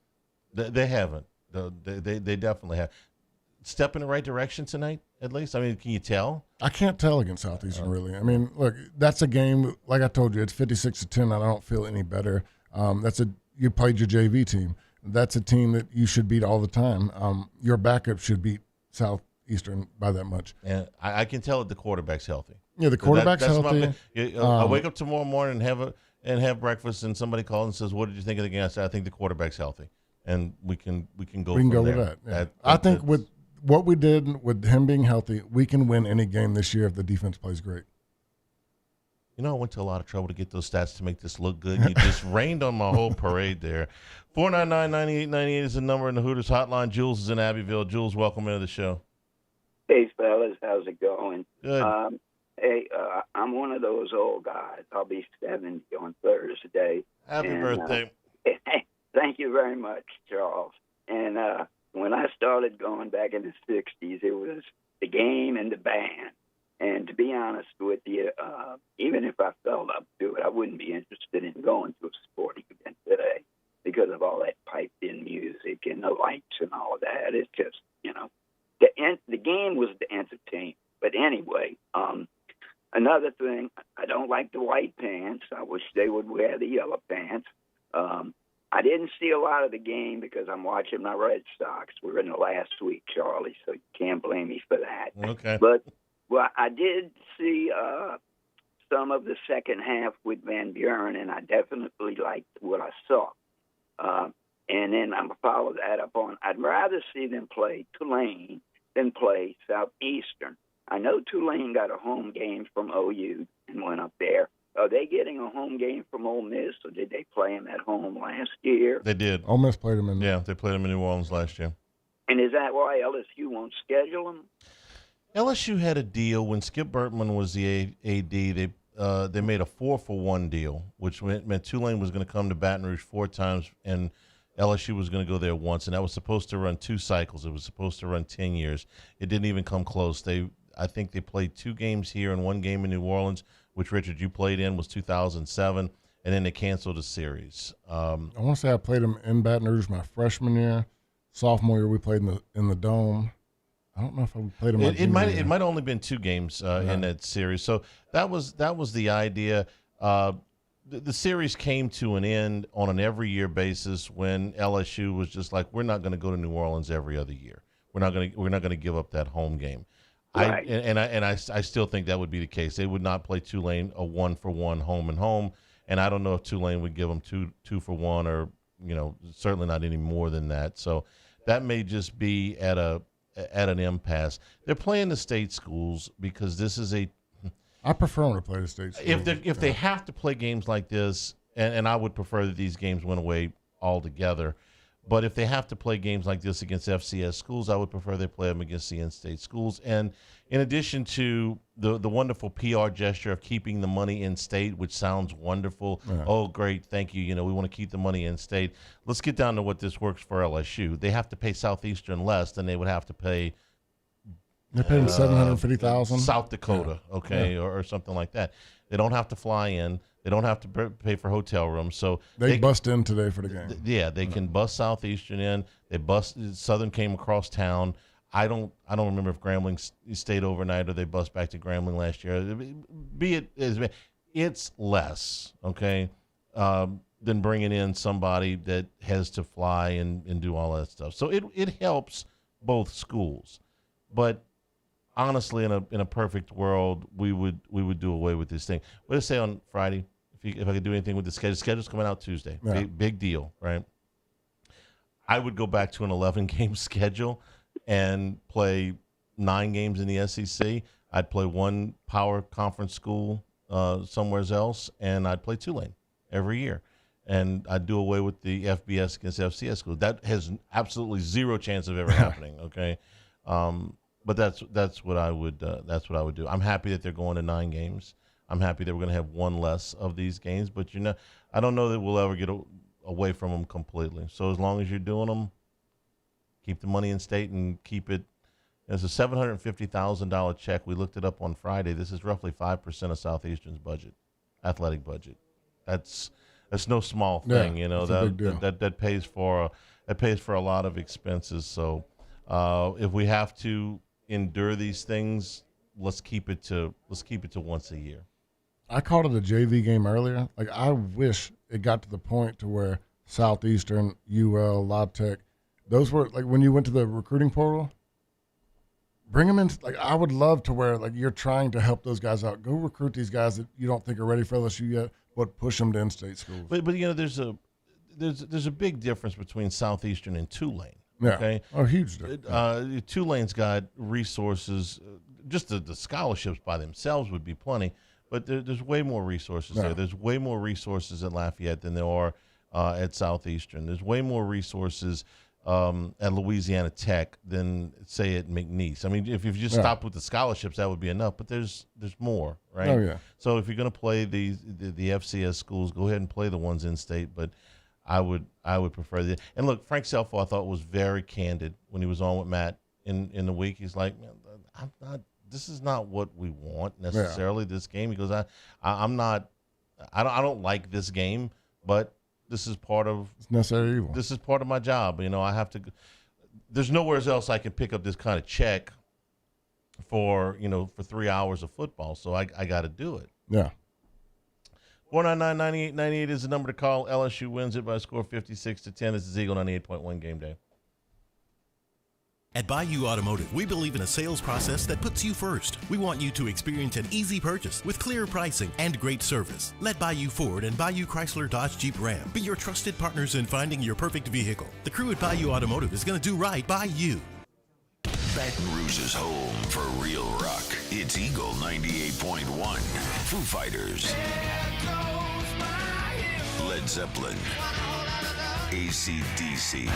They haven't. They definitely have. Step in the right direction tonight, at least? I mean, can you tell? I can't tell against Southeastern, really. I mean, look, that's a game, like I told you, it's 56-10, and I don't feel any better. You played your JV team. That's a team that you should beat all the time. Your backup should beat Southeastern by that much. And I can tell that the quarterback's healthy. Yeah, the quarterback's healthy. I wake up tomorrow morning and have breakfast, and somebody calls and says, "What did you think of the game?" I said, "I think the quarterback's healthy," and we can go. We can go there. with that. Yeah. I think with what we did with him being healthy, we can win any game this year if the defense plays great. You know, I went to a lot of trouble to get those stats to make this look good. You just rained on my whole parade there. 499-9898 is the number in the Hooters hotline. Jules is in Abbeville. Jules, welcome into the show. Hey, fellas. How's it going? Good. Hey, I'm one of those old guys. I'll be 70 on Thursday. Happy birthday. Thank you very much, Charles. And when I started going back in the 60s, it was the game and the band. And to be honest with you, even if I felt up to it, I wouldn't be interested in going to a sporting event today because of all that piped-in music and the lights and all of that. It's just, the game was the entertainment. But anyway, another thing, I don't like the white pants. I wish they would wear the yellow pants. I didn't see a lot of the game because I'm watching my Red Sox. We're in the last week, Charlie, so you can't blame me for that. Okay. But I did see some of the second half with Van Buren, and I definitely liked what I saw. And then I'm going to follow that up on, I'd rather see them play Tulane than play Southeastern. I know Tulane got a home game from OU and went up there. Are they getting a home game from Ole Miss, or did they play them at home last year? They did. Ole Miss played them in. Yeah, they played them in New Orleans last year. And is that why LSU won't schedule them? LSU had a deal when Skip Bertman was the AD. They made a 4-for-1 deal, which meant Tulane was going to come to Baton Rouge 4 times, and LSU was going to go there once. And that was supposed to run 2 cycles. It was supposed to run 10 years. It didn't even come close. I think they played 2 games here and 1 game in New Orleans, which, Richard, you played in, was 2007, and then they canceled the series. I want to say I played them in Baton Rouge my freshman year. Sophomore year, we played in the Dome. I don't know if I played them. It might have only been 2 games in that series. So that was the idea. The series came to an end on an every year basis when LSU was just like, we're not going to go to New Orleans every other year. We're not going to give up that home game. Right. I still think that would be the case. They would not play Tulane a 1-for-1 home and home, and I don't know if Tulane would give them 2-for-1 or certainly not any more than that. So that may just be at an impasse. They're playing the state schools because this is I prefer them to play the state schools. If they have to play games like this, and I would prefer that these games went away altogether, But if they have to play games like this against FCS schools, I would prefer they play them against the in-state schools. And in addition to the wonderful PR gesture of keeping the money in-state, which sounds wonderful. Yeah. Oh, great, thank you. We want to keep the money in-state. Let's get down to what this works for LSU. They have to pay Southeastern less than they would have to pay. They paid $750,000. South Dakota, Yeah. okay, Yeah. or something like that. They don't have to fly in. They don't have to pay for hotel rooms. So they bust in today for the game. They can bust Southeastern in. Southern came across town. I don't remember if Grambling stayed overnight or they bust back to Grambling last year. It's less, okay, than bringing in somebody that has to fly and do all that stuff. So it helps both schools, but honestly, in a perfect world, we would do away with this thing. What did I say on Friday? If I could do anything with the schedule, schedule's coming out Tuesday. Yeah. Big deal, right? I would go back to an 11-game schedule and play 9 games in the SEC. I'd play one power conference school somewhere else, and I'd play Tulane every year. And I'd do away with the FBS against FCS schools. That has absolutely zero chance of ever happening. Okay. But that's what I would do. I'm happy that they're going to 9 games. I'm happy that we're going to have one less of these games. But I don't know that we'll ever get away from them completely. So as long as you're doing them, keep the money in state and keep it. It's a $750,000 check. We looked it up on Friday. This is roughly 5% of Southeastern's budget, athletic budget. That's no small thing. Yeah, it's a big deal. That pays for a lot of expenses. So if we have to endure these things, let's keep it to once a year. I called it a JV game earlier. Like, I wish it got to the point to where Southeastern, UL, La Tech, those were like when you went to the recruiting portal, bring them in. Like, I would love to where like you're trying to help those guys out. Go recruit these guys that you don't think are ready for LSU yet, but push them to in-state schools. But there's a big difference between Southeastern and Tulane. Yeah. Okay. Oh, huge difference. Tulane's got resources. Just the scholarships by themselves would be plenty, but there's way more resources there. There's way more resources at Lafayette than there are at Southeastern. There's way more resources at Louisiana Tech than, say, at McNeese. I mean, if you just stopped with the scholarships, that would be enough, but there's more, right? Oh, yeah. So if you're going to play the FCS schools, go ahead and play the ones in state, but I would prefer that. And look, Frank Selfo, I thought, was very candid when he was on with Matt in the week. He's like, man, this is not what we want necessarily. This game. He goes, I don't like this game, but this is part of it's necessary evil. This is part of my job. I have to. There's nowhere else I can pick up this kind of check for 3 hours of football. So I got to do it. Yeah. 499-9898 is the number to call. LSU wins it by a score of 56-10. This is Eagle 98.1 Game Day. At Bayou Automotive, we believe in a sales process that puts you first. We want you to experience an easy purchase with clear pricing and great service. Let Bayou Ford and Bayou Chrysler Dodge Jeep Ram be your trusted partners in finding your perfect vehicle. The crew at Bayou Automotive is going to do right by you. Baton Rouge's home for real rock. It's Eagle 98.1. Foo Fighters. Led Zeppelin. AC/DC.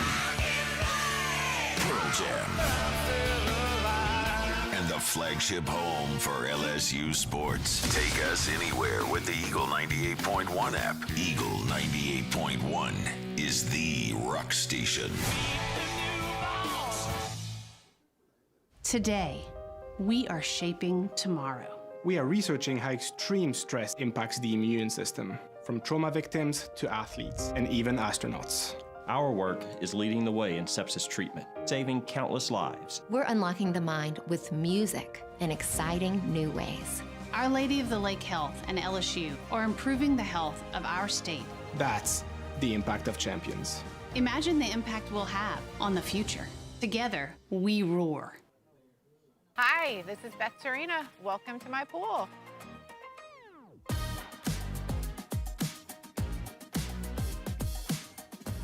Pearl Jam. And the flagship home for LSU sports. Take us anywhere with the Eagle 98.1 app. Eagle 98.1 is the rock station. Today, we are shaping tomorrow. We are researching how extreme stress impacts the immune system, from trauma victims to athletes and even astronauts. Our work is leading the way in sepsis treatment, saving countless lives. We're unlocking the mind with music in exciting new ways. Our Lady of the Lake Health and LSU are improving the health of our state. That's the impact of champions. Imagine the impact we'll have on the future. Together, we roar. Hi, this is Beth Serena. Welcome to my pool.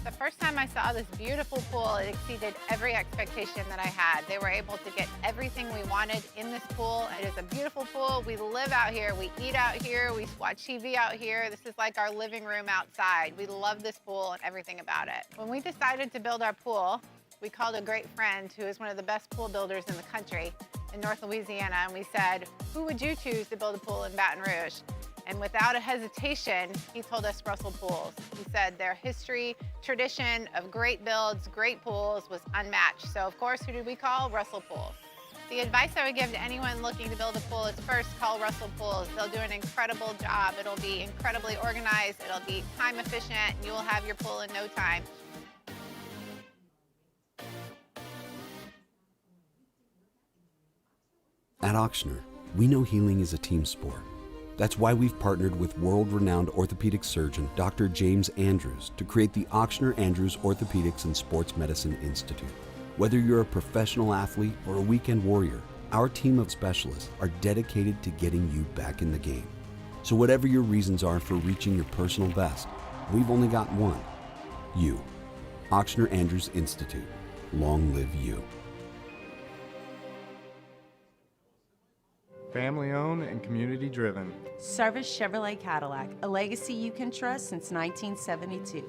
The first time I saw this beautiful pool, it exceeded every expectation that I had. They were able to get everything we wanted in this pool. It is a beautiful pool. We live out here. We eat out here. We watch TV out here. This is like our living room outside. We love this pool and everything about it. When we decided to build our pool, we called a great friend who is one of the best pool builders in the country in North Louisiana, and we said, who would you choose to build a pool in Baton Rouge? And without a hesitation, he told us Russell Pools. He said their history, tradition of great builds, great pools was unmatched. So of course, who did we call? Russell Pools. The advice I would give to anyone looking to build a pool is first call Russell Pools. They'll do an incredible job. It'll be incredibly organized. It'll be time efficient, and you will have your pool in no time. At Auctioner, we know healing is a team sport. That's why we've partnered with world-renowned orthopedic surgeon Dr. James Andrews to create the Auctioner Andrews Orthopedics and Sports Medicine Institute. Whether you're a professional athlete or a weekend warrior, our team of specialists are dedicated to getting you back in the game. So whatever your reasons are for reaching your personal best, we've only got one: you. Auctioner Andrews Institute. Long live you. Family owned and community driven. Service Chevrolet Cadillac, a legacy you can trust since 1972.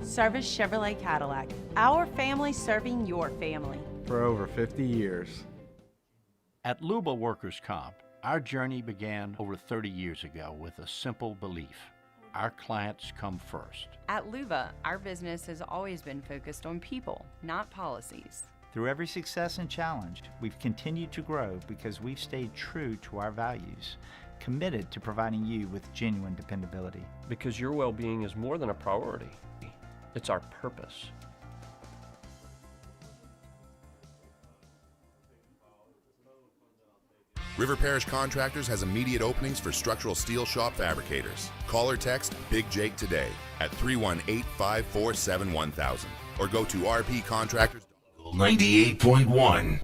Service Chevrolet Cadillac, our family serving your family. For over 50 years. At Luba Workers' Comp, our journey began over 30 years ago with a simple belief: our clients come first. At Luba, our business has always been focused on people, not policies. Through every success and challenge, we've continued to grow because we've stayed true to our values, committed to providing you with genuine dependability. Because your well-being is more than a priority. It's our purpose. River Parish Contractors has immediate openings for structural steel shop fabricators. Call or text Big Jake today at 318-547-1000 or go to rpcontractors. 98.1.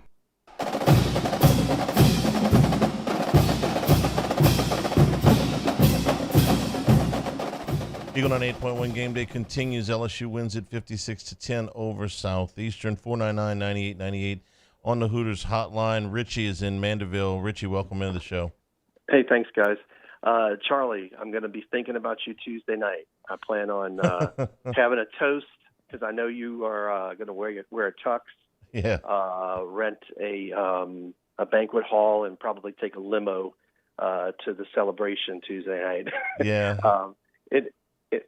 Eagle 98.1 Game Day continues. LSU wins it 56-10 over Southeastern. 499-9898 on the Hooters hotline. Richie is in Mandeville. Richie, welcome into the show. Hey, thanks, guys. Charlie, I'm going to be thinking about you Tuesday night. I plan on having a toast because I know you are going to wear a tux. Yeah. Rent a banquet hall and probably take a limo to the celebration Tuesday night. Yeah.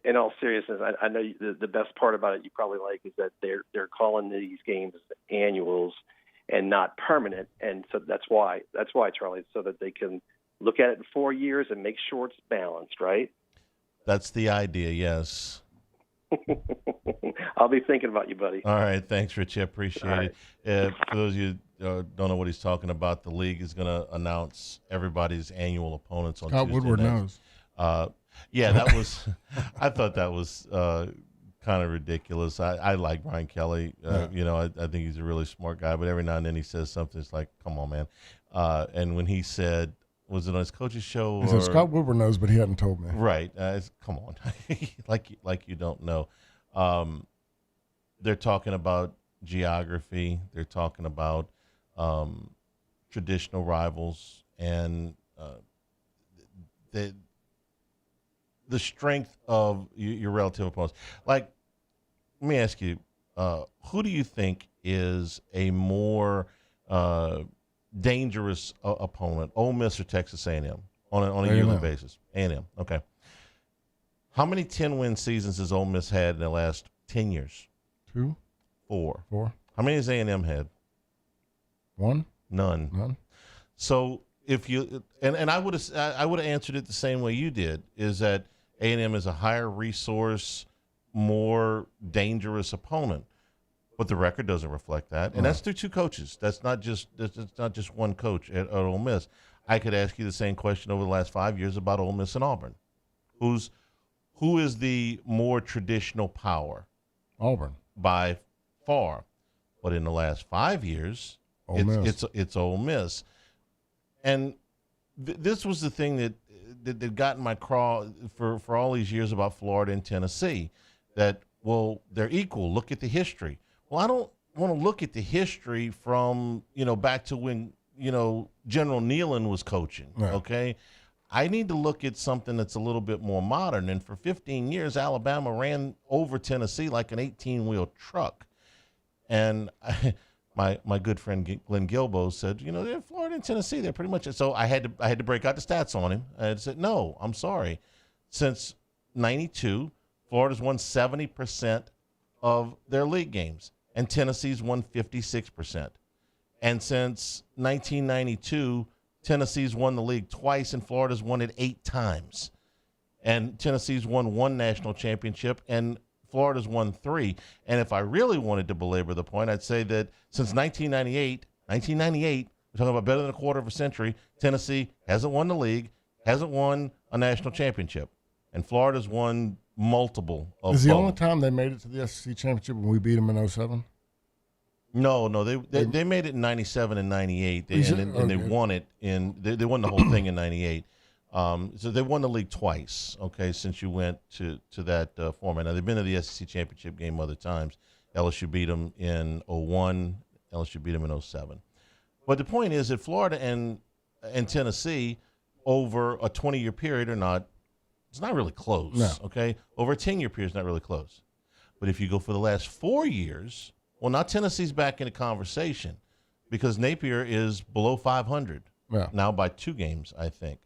In all seriousness, I know the best part about it you probably like is that they're calling these games annuals and not permanent, and so that's why Charlie, so that they can look at it in 4 years and make sure it's balanced, right? That's the idea, yes. I'll be thinking about you, buddy. All right, thanks, Richie. I appreciate it. For those of you who don't know what he's talking about, the league is going to announce everybody's annual opponents on Scott Tuesday Woodward nights. knows. Yeah, that was. I thought that was kind of ridiculous. I like Brian Kelly. You know, I think he's a really smart guy. But every now and then he says something. It's like, come on, man. And when he said, was it on his coach's show? He said Scott Woodward knows, but he hadn't told me. Right. Come on, like you don't know. They're talking about geography. They're talking about traditional rivals and the strength of your relative opponents. Like, let me ask you, who do you think is a more dangerous opponent, Ole Miss or Texas A&M, on a yearly basis? A&M, okay. How many 10-win seasons has Ole Miss had in the last 10 years? 2. 4. 4. How many has A&M had? 1. None. So if you and I would have answered it the same way you did, is that A&M is a higher resource, more dangerous opponent, but the record doesn't reflect that, and that's through 2 coaches. That's not just one coach at Ole Miss. I could ask you the same question over the last 5 years about Ole Miss and Auburn. Who's who is the more traditional power? Auburn. By far. But in the last 5 years, it's Ole Miss. And this was the thing that got in my craw for all these years about Florida and Tennessee, that, well, they're equal. Look at the history. Well, I don't want to look at the history from, back to when, General Nealon was coaching, okay? I need to look at something that's a little bit more modern. And for 15 years, Alabama ran over Tennessee like an 18-wheel truck. And my good friend Glenn Gilbo said, they're Florida and Tennessee. They're pretty much – so I had to break out the stats on him. I said, no, I'm sorry. Since 92, Florida's won 70% of their league games, and Tennessee's won 56%. And since 1992 – Tennessee's won the league twice, and Florida's won it 8 times. And Tennessee's won 1 national championship, and Florida's won 3. And if I really wanted to belabor the point, I'd say that since 1998, we're talking about better than a quarter of a century, Tennessee hasn't won the league, hasn't won a national championship. And Florida's won multiple of both. Is the only time they made it to the SEC championship when we beat them in 07? No, they made it in 97 and 98, and they won it they won the whole thing in 98. So they won the league twice, okay, since you went to that format. Now, they've been to the SEC championship game other times. LSU beat them in 01. LSU beat them in 07. But the point is that Florida and Tennessee over a 20-year period it's not really close, okay? Over a 10-year period, it's not really close. But if you go for the last 4 years, well, now Tennessee's back in the conversation because Napier is below 500 now by 2 games, I think.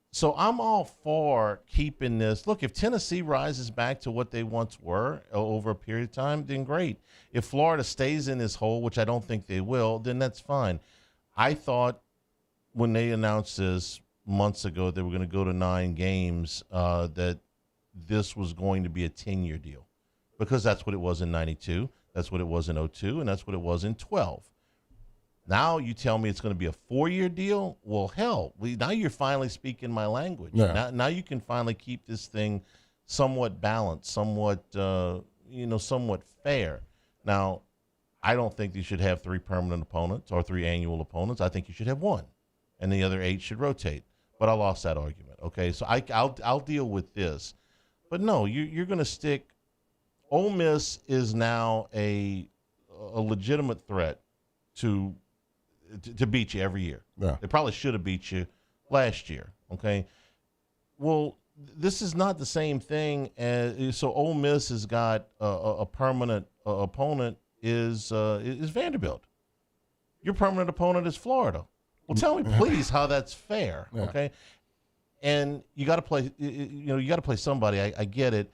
So I'm all for keeping this. Look, if Tennessee rises back to what they once were over a period of time, then great. If Florida stays in this hole, which I don't think they will, then that's fine. I thought when they announced this months ago they were going to go to 9 games, that this was going to be a 10-year deal because that's what it was in 92. That's what it was in 02, and that's what it was in 12. Now you tell me it's going to be a 4-year deal? Well, hell, now you're finally speaking my language. Yeah. Now you can finally keep this thing somewhat balanced, somewhat fair. Now, I don't think you should have 3 permanent opponents or 3 annual opponents. I think you should have 1, and the other 8 should rotate. But I lost that argument. Okay, so I'll deal with this. But no, you're going to stick. Ole Miss is now a legitimate threat to beat you every year. Yeah. They probably should have beat you last year, okay? Well, this is not the same thing as – so Ole Miss has got a permanent opponent is Vanderbilt. Your permanent opponent is Florida. Well, tell me, please, how that's fair, okay? And you got to play – you got to play somebody. I get it.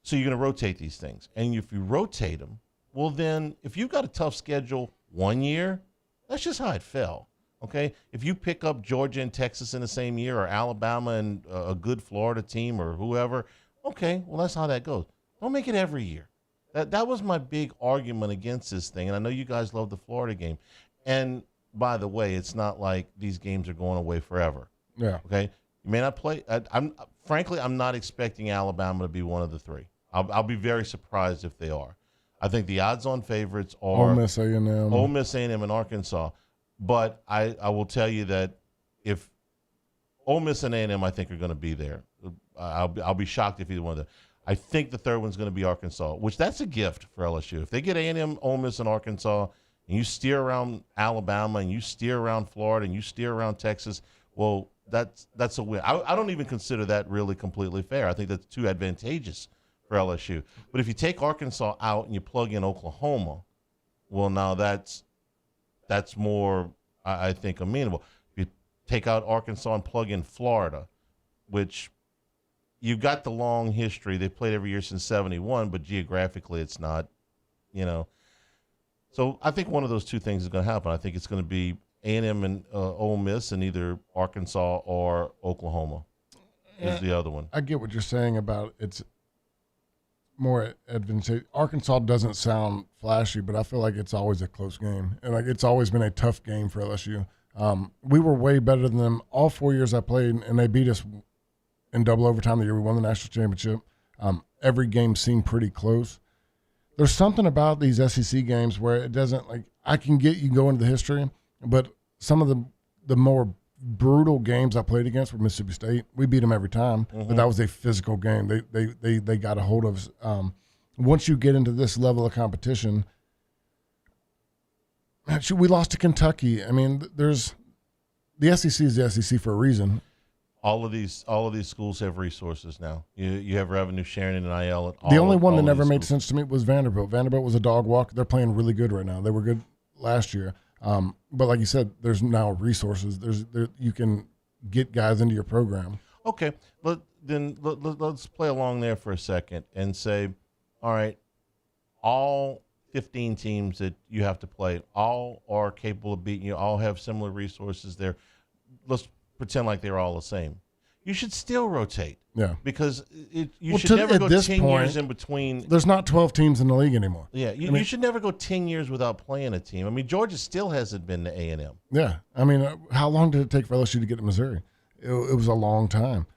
So you're going to rotate these things. And if you rotate them, well, then if you've got a tough schedule one year, that's just how it fell, okay? If you pick up Georgia and Texas in the same year or Alabama and a good Florida team or whoever, okay, well, that's how that goes. Don't make it every year. That was my big argument against this thing, and I know you guys love the Florida game. And, by the way, it's not like these games are going away forever. Yeah. Okay? You may not play. Frankly, I'm not expecting Alabama to be one of the 3. I'll be very surprised if they are. I think the odds-on favorites are Ole Miss, A&M, and Arkansas. But I will tell you that if Ole Miss and A&M, I think, are going to be there. I'll be shocked if either one of them. I think the third one's going to be Arkansas, which that's a gift for LSU. If they get A&M, Ole Miss, and Arkansas, and you steer around Alabama, and you steer around Florida, and you steer around Texas, well, that's a win. I don't even consider that really completely fair. I think that's too advantageous for LSU. But if you take Arkansas out and you plug in Oklahoma, well, now that's more, I think, amenable. If you take out Arkansas and plug in Florida, which you've got the long history. They've played every year since 71, but geographically it's not, So I think one of those 2 things is going to happen. I think it's going to be A&M and Ole Miss and either Arkansas or Oklahoma is the other one. I get what you're saying about it's more advantageous. Arkansas doesn't sound flashy, but I feel like it's always a close game. And it's always been a tough game for LSU. We were way better than them all 4 years I played, and they beat us in double overtime the year we won the national championship. Every game seemed pretty close. There's something about these SEC games where it doesn't, like, I can get you go into the history, but some of the more brutal games I played against were Mississippi State. We beat them every time, but that was a physical game. They got a hold of us. Once you get into this level of competition, we lost to Kentucky. I mean, the SEC is the SEC for a reason. All of these schools have resources now. You have revenue sharing and NIL. The only one that never made sense to me was Vanderbilt. Vanderbilt was a dog walk. They're playing really good right now. They were good last year. But like you said, there's now resources. You can get guys into your program. Okay, let's play along there for a second and say, all right, all 15 teams that you have to play, all are capable of beating you, all have similar resources there. Let's pretend like they're all the same. You should still rotate. Yeah. Because you should never go 10 years in between. There's not 12 teams in the league anymore. Yeah, you should never go 10 years without playing a team. I mean, Georgia still hasn't been to A&M. Yeah. I mean, how long did it take for LSU to get to Missouri? It was a long time.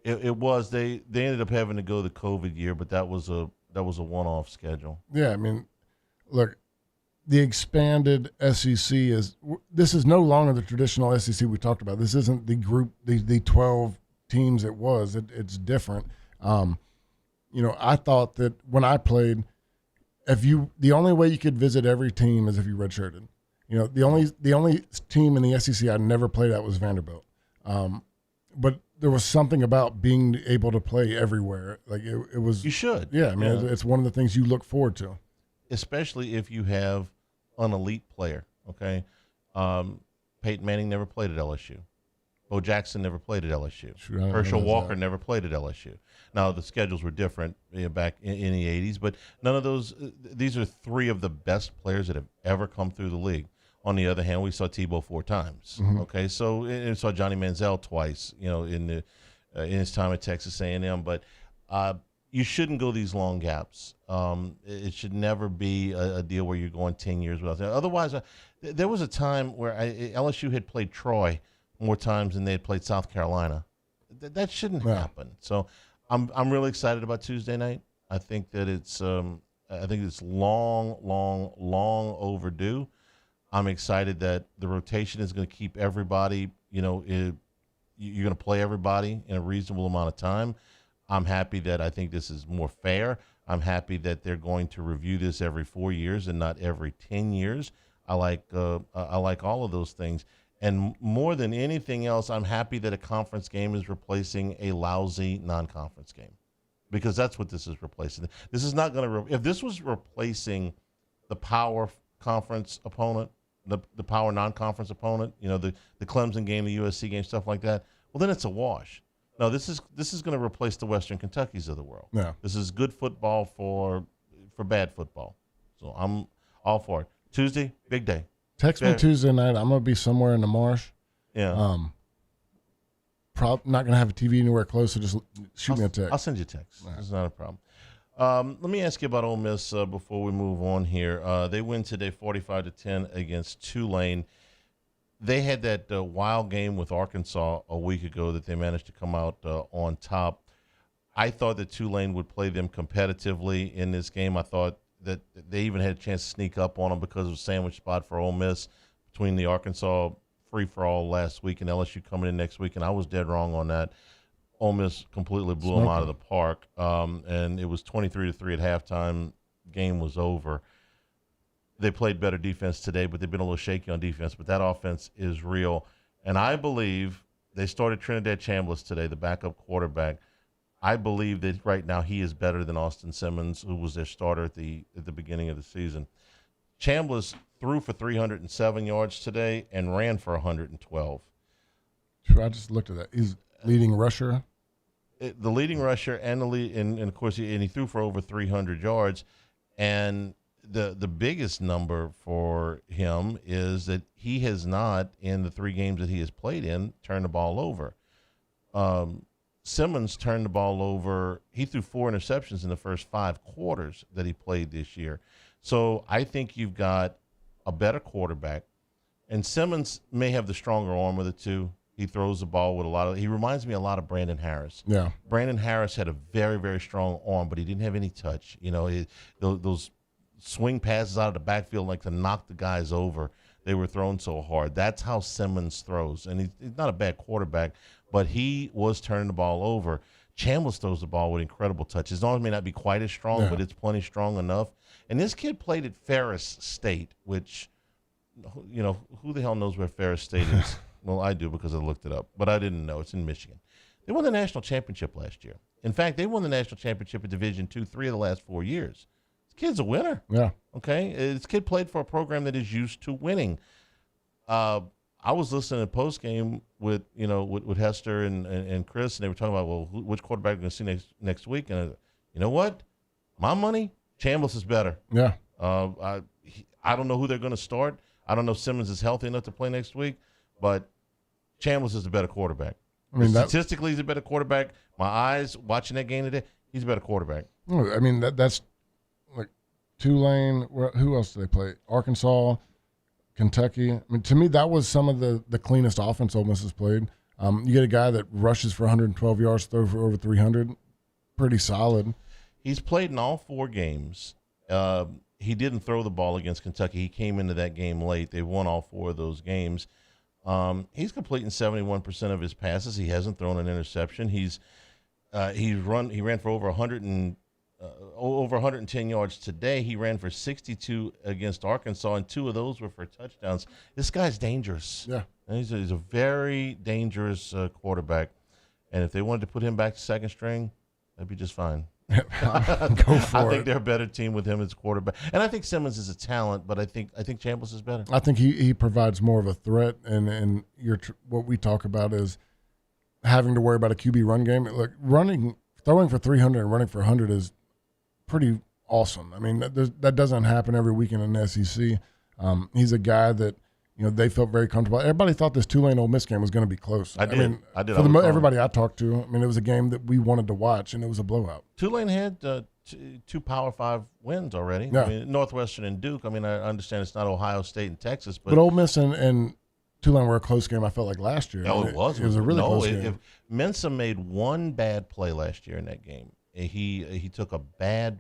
It was. They ended up having to go the COVID year, but that was a one-off schedule. Yeah, I mean, look, the expanded SEC this is no longer the traditional SEC we talked about. This isn't the group, the 12 teams it was. It's different. I thought that when I played, the only way you could visit every team is if you redshirted. The only team in the SEC I never played at was Vanderbilt. But there was something about being able to play everywhere. Like it was. You should. Yeah, I mean, it's one of the things you look forward to. Especially if you have an elite player, okay? Peyton Manning never played at LSU. Bo Jackson never played at LSU. Herschel Walker never played at LSU. Now, the schedules were different back in the 80s, but none of those these are three of the best players that have ever come through the league. On the other hand, we saw Tebow 4 times, okay? So, and saw Johnny Manziel twice, in his time at Texas A&M, but you shouldn't go these long gaps. It should never be a deal where you're going 10 years without that. Otherwise, there was a time where LSU had played Troy more times than they had played South Carolina. That shouldn't happen. So I'm really excited about Tuesday night. I think that it's long overdue. I'm excited that the rotation is going to keep everybody, you're going to play everybody in a reasonable amount of time. I'm happy that I think this is more fair. I'm happy that they're going to review this every 4 years and not every 10 years. I like all of those things. And more than anything else, I'm happy that a conference game is replacing a lousy non-conference game, because that's what this is replacing. This is not going to if this was replacing the power conference opponent, the power non-conference opponent, the Clemson game, the USC game, stuff like that, well, then it's a wash. No, this is going to replace the Western Kentuckys of the world. Yeah. This is good football for bad football. So I'm all for it. Tuesday, big day. Text me Tuesday night. I'm going to be somewhere in the marsh. Yeah. Not going to have a TV anywhere close, so just shoot me a text. I'll send you a text. Right. It's not a problem. Let me ask you about Ole Miss before we move on here. They win today 45-10 against Tulane. They had that wild game with Arkansas a week ago that they managed to come out on top. I thought that Tulane would play them competitively in this game. I thought that they even had a chance to sneak up on them because of a sandwich spot for Ole Miss between the Arkansas free-for-all last week and LSU coming in next week, and I was dead wrong on that. Ole Miss completely blew them out of the park, and it was 23-3 at halftime. Game was over. They played better defense today, but they've been a little shaky on defense. But that offense is real. And I believe they started Trinidad Chambliss today, the backup quarterback. I believe that right now he is better than Austin Simmons, who was their starter at the beginning of the season. Chambliss threw for 307 yards today and ran for 112. Sure, I just looked at that. He's leading rusher. The leading rusher and and of course he threw for over 300 yards. And the biggest number for him is that he has not, in the 3 games that he has played in, turned the ball over. Simmons turned the ball over. He threw 4 interceptions in the first 5 quarters that he played this year. So I think you've got a better quarterback, and Simmons may have the stronger arm of the two. He throws the ball with he reminds me a lot of Brandon Harris. Yeah. Brandon Harris had a very, very strong arm, but he didn't have any touch. Those swing passes out of the backfield like to knock the guys over. They were thrown so hard. That's how Simmons throws. And he's not a bad quarterback, but he was turning the ball over. Chambliss throws the ball with incredible touch. His arm may not be quite as strong, but it's plenty strong enough. And this kid played at Ferris State, which, who the hell knows where Ferris State is? Well, I do because I looked it up, but I didn't know. It's in Michigan. They won the national championship last year. In fact, they won the national championship in Division II 3 of the last 4 years. Kid's a winner. Yeah. Okay. This kid played for a program that is used to winning. I was listening to Postgame with Hester and Chris, and they were talking about, which quarterback we're going to see next week. And you know what? My money, Chambliss is better. Yeah. I don't know who they're going to start. I don't know if Simmons is healthy enough to play next week, but Chambliss is a better quarterback. I mean, statistically, he's a better quarterback. My eyes watching that game today, he's a better quarterback. I mean, that's like Tulane. Who else did they play? Arkansas, Kentucky. I mean, to me, that was some of the cleanest offense Ole Miss has played. You get a guy that rushes for 112 yards, throws for over 300. Pretty solid. He's played in all 4 games. He didn't throw the ball against Kentucky. He came into that game late. They won all 4 of those games. He's completing 71% of his passes. He hasn't thrown an interception. He ran for over 110 yards today. He ran for 62 against Arkansas, and 2 of those were for touchdowns. This guy's dangerous. Yeah, and he's a very dangerous quarterback. And if they wanted to put him back to second string, that'd be just fine. Go for I think they're a better team with him as quarterback, and I think Simmons is a talent, but I think Chambliss is better. I think he provides more of a threat, and what we talk about is having to worry about a QB run game. Look, throwing for 300 and running for 100 is pretty awesome. I mean, that doesn't happen every weekend in the SEC. He's a guy that they felt very comfortable. Everybody thought this Tulane Ole Miss game was going to be close. I did. For everybody I talked to, I mean, it was a game that we wanted to watch, and it was a blowout. Tulane had 2 Power 5 wins already. Yeah. I mean, Northwestern and Duke. I mean, I understand it's not Ohio State and Texas, but Ole Miss and Tulane were a close game. I felt like last year. No, it was. It was a really close game. Mensa made one bad play last year in that game. He took a bad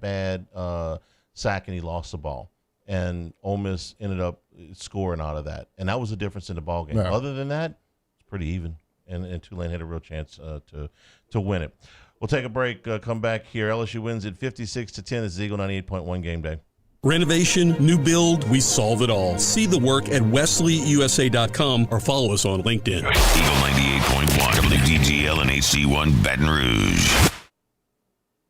sack and he lost the ball. And Ole Miss ended up scoring out of that. And that was the difference in the ball game. Yeah. Other than that, it's pretty even. And Tulane had a real chance to win it. We'll take a break, come back here. LSU wins at 56-10. This is Eagle 98.1 Game Day. Renovation, new build, we solve it all. See the work at westleyusa.com or follow us on LinkedIn. Eagle 98.1 WDGL and HC1 Baton Rouge.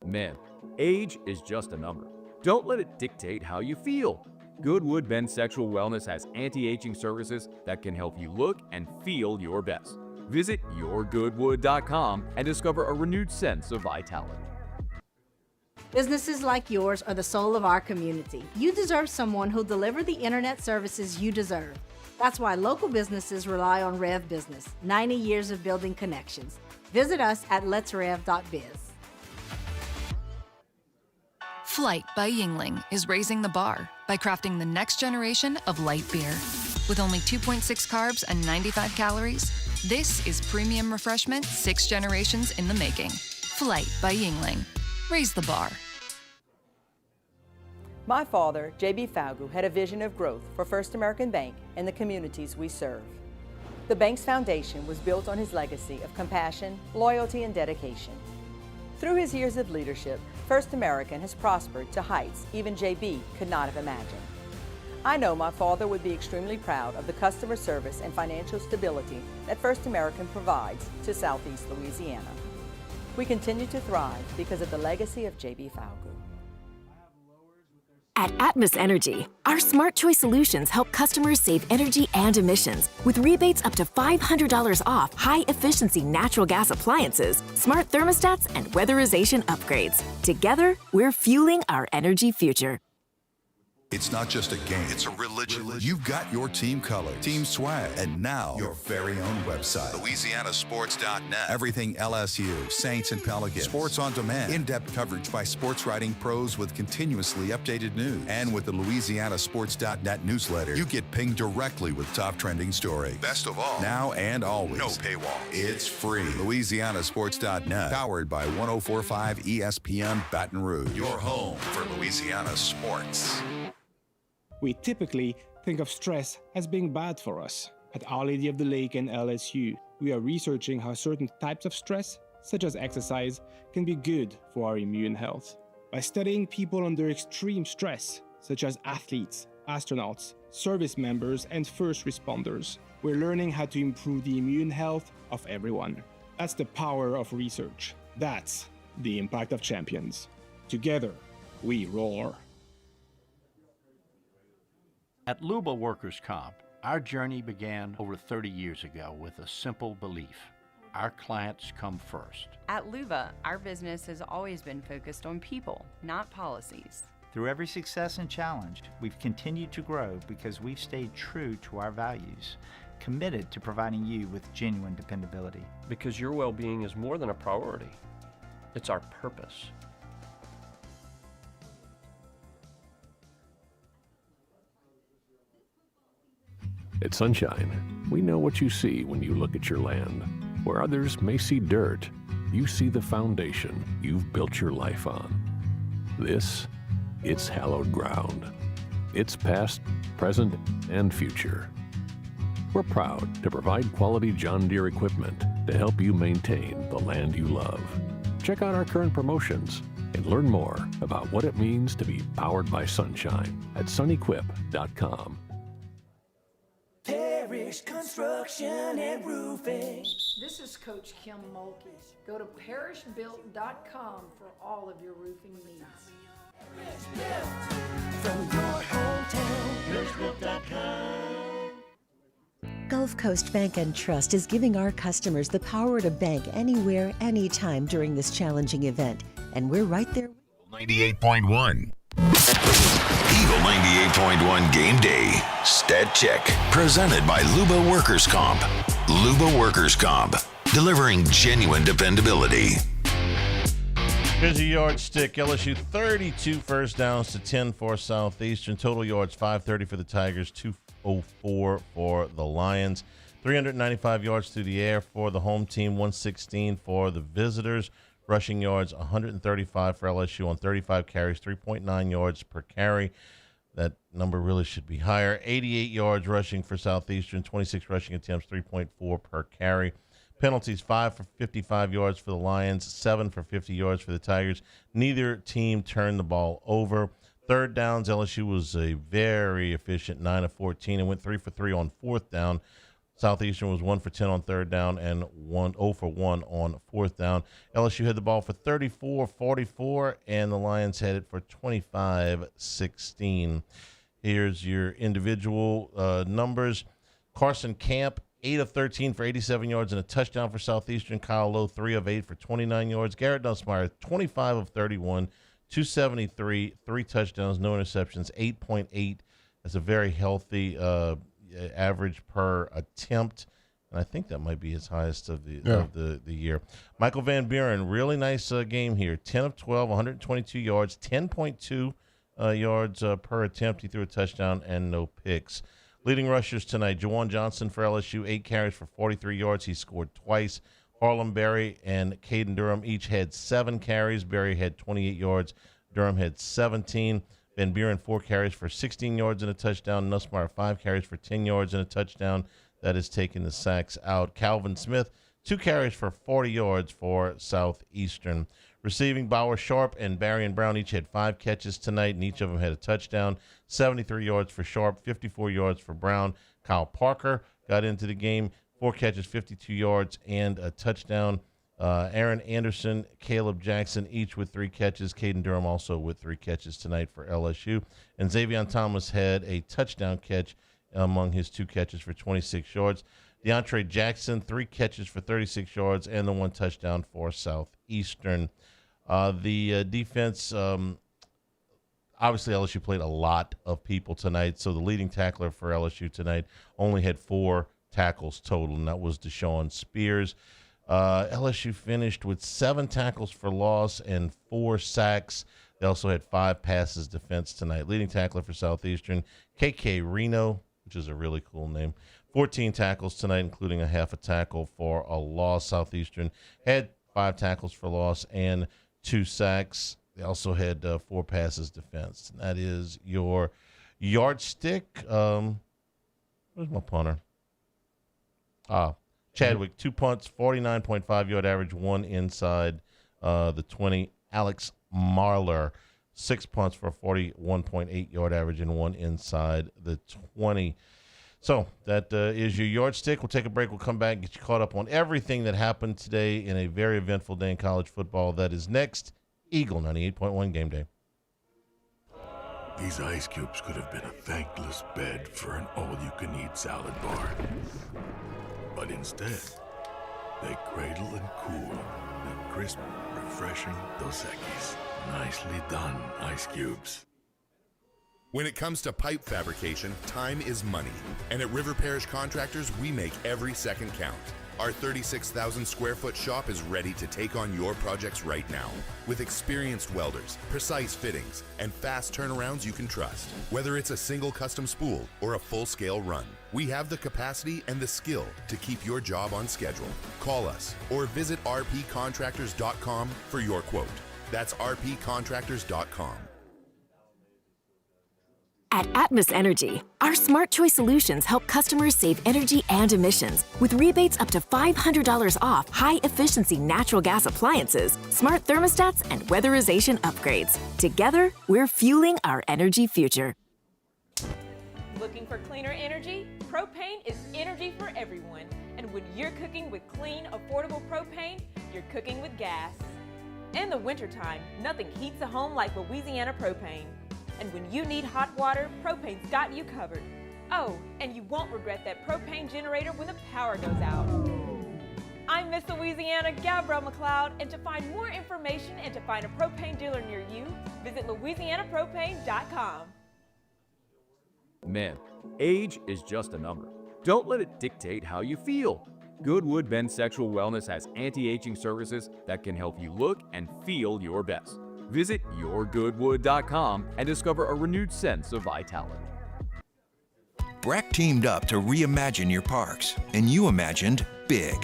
Man, age is just a number. Don't let it dictate how you feel. Goodwood Men's Sexual Wellness has anti-aging services that can help you look and feel your best. Visit yourgoodwood.com and discover a renewed sense of vitality. Businesses like yours are the soul of our community. You deserve someone who'll deliver the internet services you deserve. That's why local businesses rely on Rev Business, 90 years of building connections. Visit us at letsrev.biz. Flight by Yingling is raising the bar by crafting the next generation of light beer. With only 2.6 carbs and 95 calories, this is premium refreshment 6 generations in the making. Flight by Yingling. Raise the bar. My father, J.B. Falgu, had a vision of growth for First American Bank and the communities we serve. The bank's foundation was built on his legacy of compassion, loyalty, and dedication. Through his years of leadership, First American has prospered to heights even J.B. could not have imagined. I know my father would be extremely proud of the customer service and financial stability that First American provides to Southeast Louisiana. We continue to thrive because of the legacy of J.B. Falgu. At Atmos Energy, our Smart Choice solutions help customers save energy and emissions with rebates up to $500 off high-efficiency natural gas appliances, smart thermostats, and weatherization upgrades. Together, we're fueling our energy future. It's not just a game, it's a religion. You've got your team colors, team swag, and now your very own website. LouisianaSports.net. Everything LSU, Saints, and Pelicans. Sports on demand. In-depth coverage by sports writing pros with continuously updated news. And with the LouisianaSports.net newsletter, you get pinged directly with top trending stories. Best of all, now and always. No paywall. It's free. LouisianaSports.net. Powered by 104.5 ESPN Baton Rouge. Your home for Louisiana sports. We typically think of stress as being bad for us. At Our Lady of the Lake and LSU, we are researching how certain types of stress, such as exercise, can be good for our immune health. By studying people under extreme stress, such as athletes, astronauts, service members, and first responders, we're learning how to improve the immune health of everyone. That's the power of research. That's the impact of champions. Together, we roar. At Luba Workers' Comp, our journey began over 30 years ago with a simple belief. Our clients come first. At Luba, our business has always been focused on people, not policies. Through every success and challenge, we've continued to grow because we've stayed true to our values, committed to providing you with genuine dependability. Because your well-being is more than a priority. It's our purpose. At Sunshine, we know what you see when you look at your land. Where others may see dirt, you see the foundation you've built your life on. It's hallowed ground. It's past, present, and future. We're proud to provide quality John Deere equipment to help you maintain the land you love. Check out our current promotions and learn more about what it means to be powered by sunshine at sunequip.com. Parish Construction and Roofing. This is Coach Kim Mulkey. Go to parishbuilt.com for all of your roofing needs. From your hometown, parishbuilt.com. Gulf Coast Bank and Trust is giving our customers the power to bank anywhere, anytime during this challenging event. And we're right there. 98.1. Eagle 98.1 Game Day Stat Check. Presented by Luba Workers Comp. Luba Workers Comp. Delivering genuine dependability. Here's a yardstick. LSU 32 first downs to 10 for Southeastern. Total yards 530 for the Tigers, 204 for the Lions. 395 yards through the air for the home team, 116 for the visitors. Rushing yards 135 for LSU on 35 carries, 3.9 yards per carry. That number really should be higher. 88 yards rushing for Southeastern, 26 rushing attempts, 3.4 per carry. Penalties 5 for 55 yards for the Lions, 7 for 50 yards for the Tigers. Neither team turned the ball over. Third downs, LSU was a very efficient 9 of 14 and went 3 for 3 on fourth down. Southeastern was 1 for 10 on third down and 0 for 1 on fourth down. LSU had the ball for 34-44, and the Lions had it for 25-16. Here's your individual numbers. Carson Camp, 8 of 13 for 87 yards and a touchdown for Southeastern. Kyle Lowe, 3 of 8 for 29 yards. Garrett Nussmeier, 25 of 31, 273, 3 touchdowns, no interceptions, 8.8. That's a very healthy average per attempt, and I think that might be his highest of the year. Michael Van Buren, really nice game here. 10 of 12, 122 yards, 10.2 yards per attempt. He threw a touchdown and no picks. Leading rushers tonight, JuJuan Johnson for LSU, 8 carries for 43 yards. He scored twice. Harlem Berry and Caden Durham each had 7 carries. Berry had 28 yards. Durham had 17. Van Buren, 4 carries for 16 yards and a touchdown. Nussmeier, 5 carries for 10 yards and a touchdown. That is taking the sacks out. Calvin Smith, 2 carries for 40 yards for Southeastern. Receiving, Bauer Sharp and Barry Brown each had 5 catches tonight, and each of them had a touchdown. 73 yards for Sharp, 54 yards for Brown. Kyle Parker got into the game, 4 catches, 52 yards, and a touchdown. Aaron Anderson, Caleb Jackson, each with 3 catches. Caden Durham also with 3 catches tonight for LSU. And Xavion Thomas had a touchdown catch among his 2 catches for 26 yards. DeAndre Jackson, 3 catches for 36 yards and the 1 touchdown for Southeastern. The defense, obviously LSU played a lot of people tonight, so the leading tackler for LSU tonight only had 4 tackles total, and that was Deshaun Spears. LSU finished with 7 tackles for loss and 4 sacks. They also had 5 passes defense tonight. Leading tackler for Southeastern, KK Reno, which is a really cool name. 14 tackles tonight, including a half a tackle for a loss. Southeastern had 5 tackles for loss and 2 sacks. They also had 4 passes defense. And that is your yardstick. Where's my punter? Chadwick, 2 punts, 49.5 yard average, 1 inside the 20. Alex Marler, 6 punts for a 41.8 yard average and 1 inside the 20. So that is your yardstick. We'll take a break. We'll come back and get you caught up on everything that happened today in a very eventful day in college football. That is next. Eagle 98.1 Game Day. These ice cubes could have been a thankless bed for an all-you-can-eat salad bar. But instead, they cradle and cool the crisp, refreshing Dos Equis. Nicely done, ice cubes. When it comes to pipe fabrication, time is money. And at River Parish Contractors, we make every second count. Our 36,000 square foot shop is ready to take on your projects right now. With experienced welders, precise fittings, and fast turnarounds you can trust. Whether it's a single custom spool or a full-scale run, we have the capacity and the skill to keep your job on schedule. Call us or visit rpcontractors.com for your quote. That's rpcontractors.com. At Atmos Energy, our Smart Choice solutions help customers save energy and emissions with rebates up to $500 off high-efficiency natural gas appliances, smart thermostats, and weatherization upgrades. Together, we're fueling our energy future. Looking for cleaner energy? Propane is energy for everyone. And when you're cooking with clean, affordable propane, you're cooking with gas. In the wintertime, nothing heats a home like Louisiana propane. And when you need hot water, propane's got you covered. Oh, and you won't regret that propane generator when the power goes out. I'm Miss Louisiana, Gabrielle McLeod, and to find more information and to find a propane dealer near you, visit louisianapropane.com. Man, age is just a number. Don't let it dictate how you feel. Goodwood Men's Sexual Wellness has anti-aging services that can help you look and feel your best. Visit yourgoodwood.com and discover a renewed sense of vitality. BRAC teamed up to reimagine your parks, and you imagined big.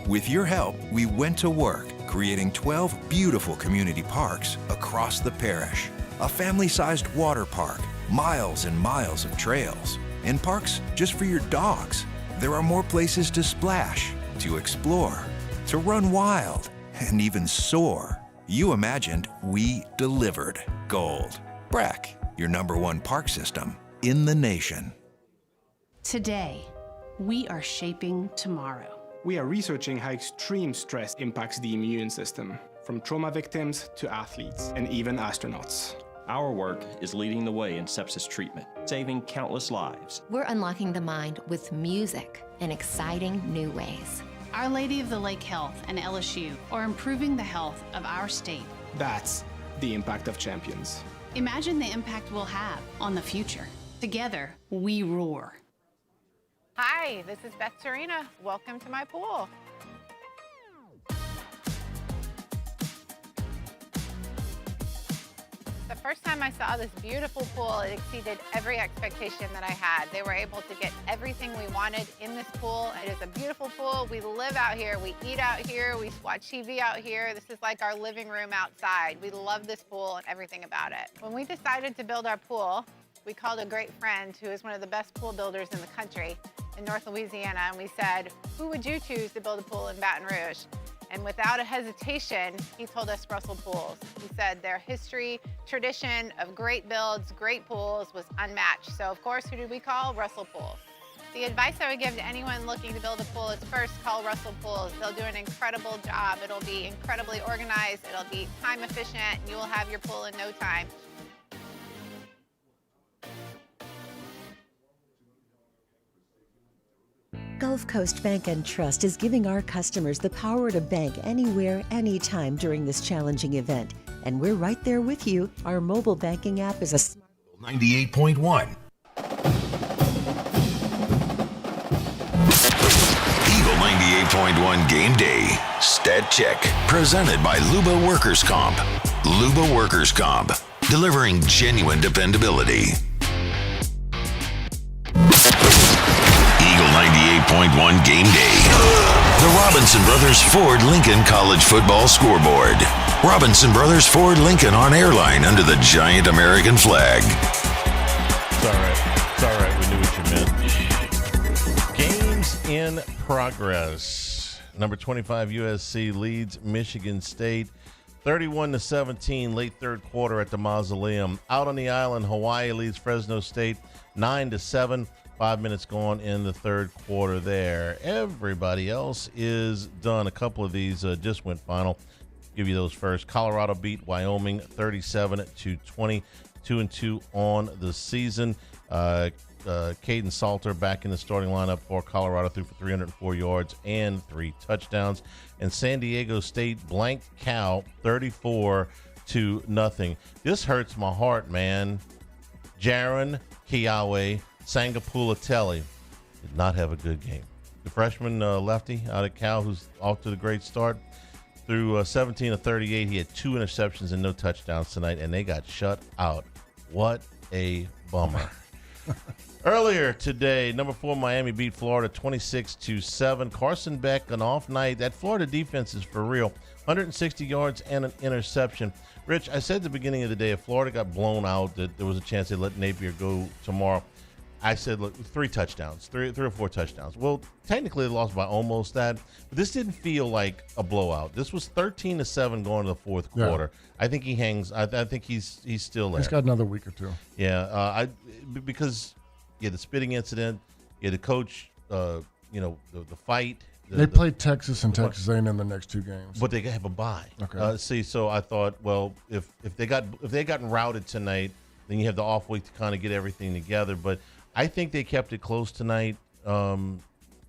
With your help, we went to work, creating 12 beautiful community parks across the parish. A family-sized water park, miles and miles of trails, and parks just for your dogs. There are more places to splash, to explore, to run wild, and even soar. You imagined, we delivered. Gold. BRAC, your #1 park system in the nation. Today, we are shaping tomorrow. We are researching how extreme stress impacts the immune system, from trauma victims to athletes and even astronauts. Our work is leading the way in sepsis treatment, saving countless lives. We're unlocking the mind with music in exciting new ways. Our Lady of the Lake Health and LSU are improving the health of our state. That's the impact of champions. Imagine the impact we'll have on the future. Together, we roar. Hi, this is Beth Serena. Welcome to my pool. The first time I saw this beautiful pool, it exceeded every expectation that I had. They were able to get everything we wanted in this pool. It is a beautiful pool. We live out here, we eat out here, we watch TV out here. This is like our living room outside. We love this pool and everything about it. When we decided to build our pool, we called a great friend who is one of the best pool builders in the country in North Louisiana, and we said, who would you choose to build a pool in Baton Rouge? And without a hesitation, he told us Russell Pools. He said their history, tradition of great builds, great pools was unmatched. So of course, who did we call? Russell Pools. The advice I would give to anyone looking to build a pool is first call Russell Pools. They'll do an incredible job. It'll be incredibly organized. It'll be time efficient. And you will have your pool in no time. Gulf Coast Bank and Trust is giving our customers the power to bank anywhere, anytime during this challenging event. And we're right there with you. Our mobile banking app is a 98.1. Eagle 98.1 Game Day. Stat Check. Presented by Luba Workers Comp. Luba Workers Comp. Delivering genuine dependability. Eagle 98.1 Game Day. The Robinson Brothers Ford Lincoln College Football Scoreboard. Robinson Brothers Ford Lincoln on airline under the giant American flag. It's all right. It's all right. We knew what you meant. Games in progress. Number 25 USC leads Michigan State 31-17 late third quarter at the Mausoleum. Out on the island, Hawaii leads Fresno State 9-7. 5 minutes gone in the third quarter there. Everybody else is done. A couple of these just went final. Give you those first. Colorado beat Wyoming 37-20, 2-2 on the season. Caden Salter back in the starting lineup for Colorado, threw for 304 yards and 3 touchdowns. And San Diego State blanked Cal 34-0. This hurts my heart, man. Jaron Kiawe Sangapulatelli did not have a good game. The freshman lefty out of Cal, who's off to the great start, threw 17 of 38. He had 2 interceptions and no touchdowns tonight, and they got shut out. What a bummer. Earlier today, number 4 Miami beat Florida 26-7. Carson Beck, an off night. That Florida defense is for real. 160 yards and an interception. Rich, I said at the beginning of the day, if Florida got blown out, that there was a chance they'd let Napier go tomorrow. I said, look, 3 touchdowns, three or 4 touchdowns. Well, technically they lost by almost that, but this didn't feel like a blowout. This was 13-7 going to the fourth quarter. I think he hangs. I think he's still there. He's got another week or two. Yeah, because the spitting incident, the coach, the fight. They played Texas and Texas A&M the next 2 games, but they have a bye. Okay. So I thought, well, if they gotten routed tonight, then you have the off week to kind of get everything together. But I think they kept it close tonight.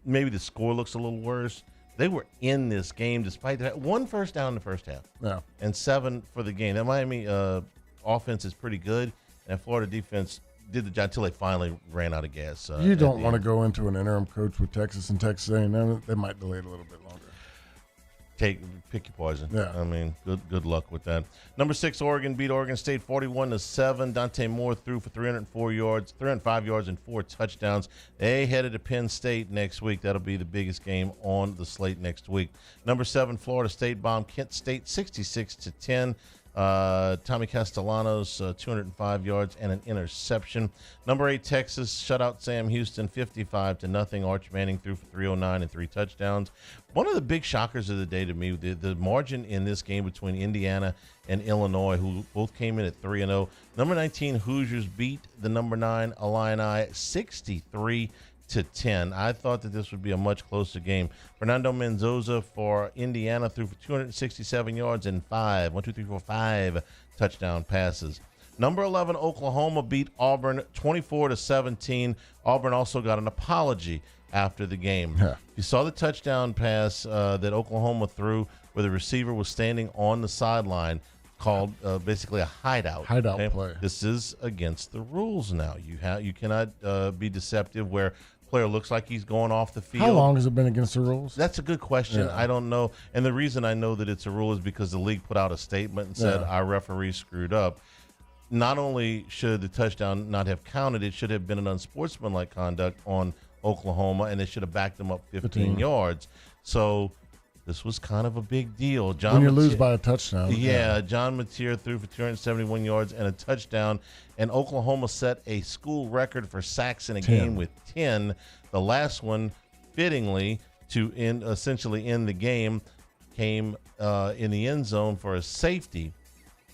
Maybe the score looks a little worse. They were in this game despite that. 1 first down in the first half. Yeah. And 7 for the game. That Miami offense is pretty good, and Florida defense did the job until they finally ran out of gas. You don't want to go into an interim coach with Texas and Texas A&M. They might delay it a little bit longer. Pick your poison. Yeah. I mean, good luck with that. Number 6 Oregon beat Oregon State 41-7. Dante Moore threw for 305 yards and 4 touchdowns. They headed to Penn State next week. That'll be the biggest game on the slate next week. Number 7 Florida State bombed Kent State 66-10. Tommy Castellanos 205 yards and an interception. Number 8 Texas shut out Sam Houston 55-0. Arch Manning threw for 309 and 3 touchdowns. One of the big shockers of the day to me, the margin in this game between Indiana and Illinois, who both came in at 3-0. Number 19 Hoosiers beat the number 9 Illini 63-10. I thought that this would be a much closer game. Fernando Mendoza for Indiana threw for 267 yards and 5 touchdown passes. Number 11 Oklahoma beat Auburn 24-17. Auburn also got an apology after the game. Yeah. You saw the touchdown pass that Oklahoma threw where the receiver was standing on the sideline, called basically a hideout. Play. This is against the rules now. You cannot be deceptive where player looks like he's going off the field. How long has it been against the rules? That's a good question. Yeah. I don't know. And the reason I know that it's a rule is because the league put out a statement and said our referee screwed up. Not only should the touchdown not have counted, it should have been an unsportsmanlike conduct on Oklahoma, and they should have backed them up 15 yards. So this was kind of a big deal. When you lose by a touchdown. Yeah, John Mateer threw for 271 yards and a touchdown, and Oklahoma set a school record for sacks in a game with 10. The last one, fittingly, to essentially end the game, came in the end zone for a safety,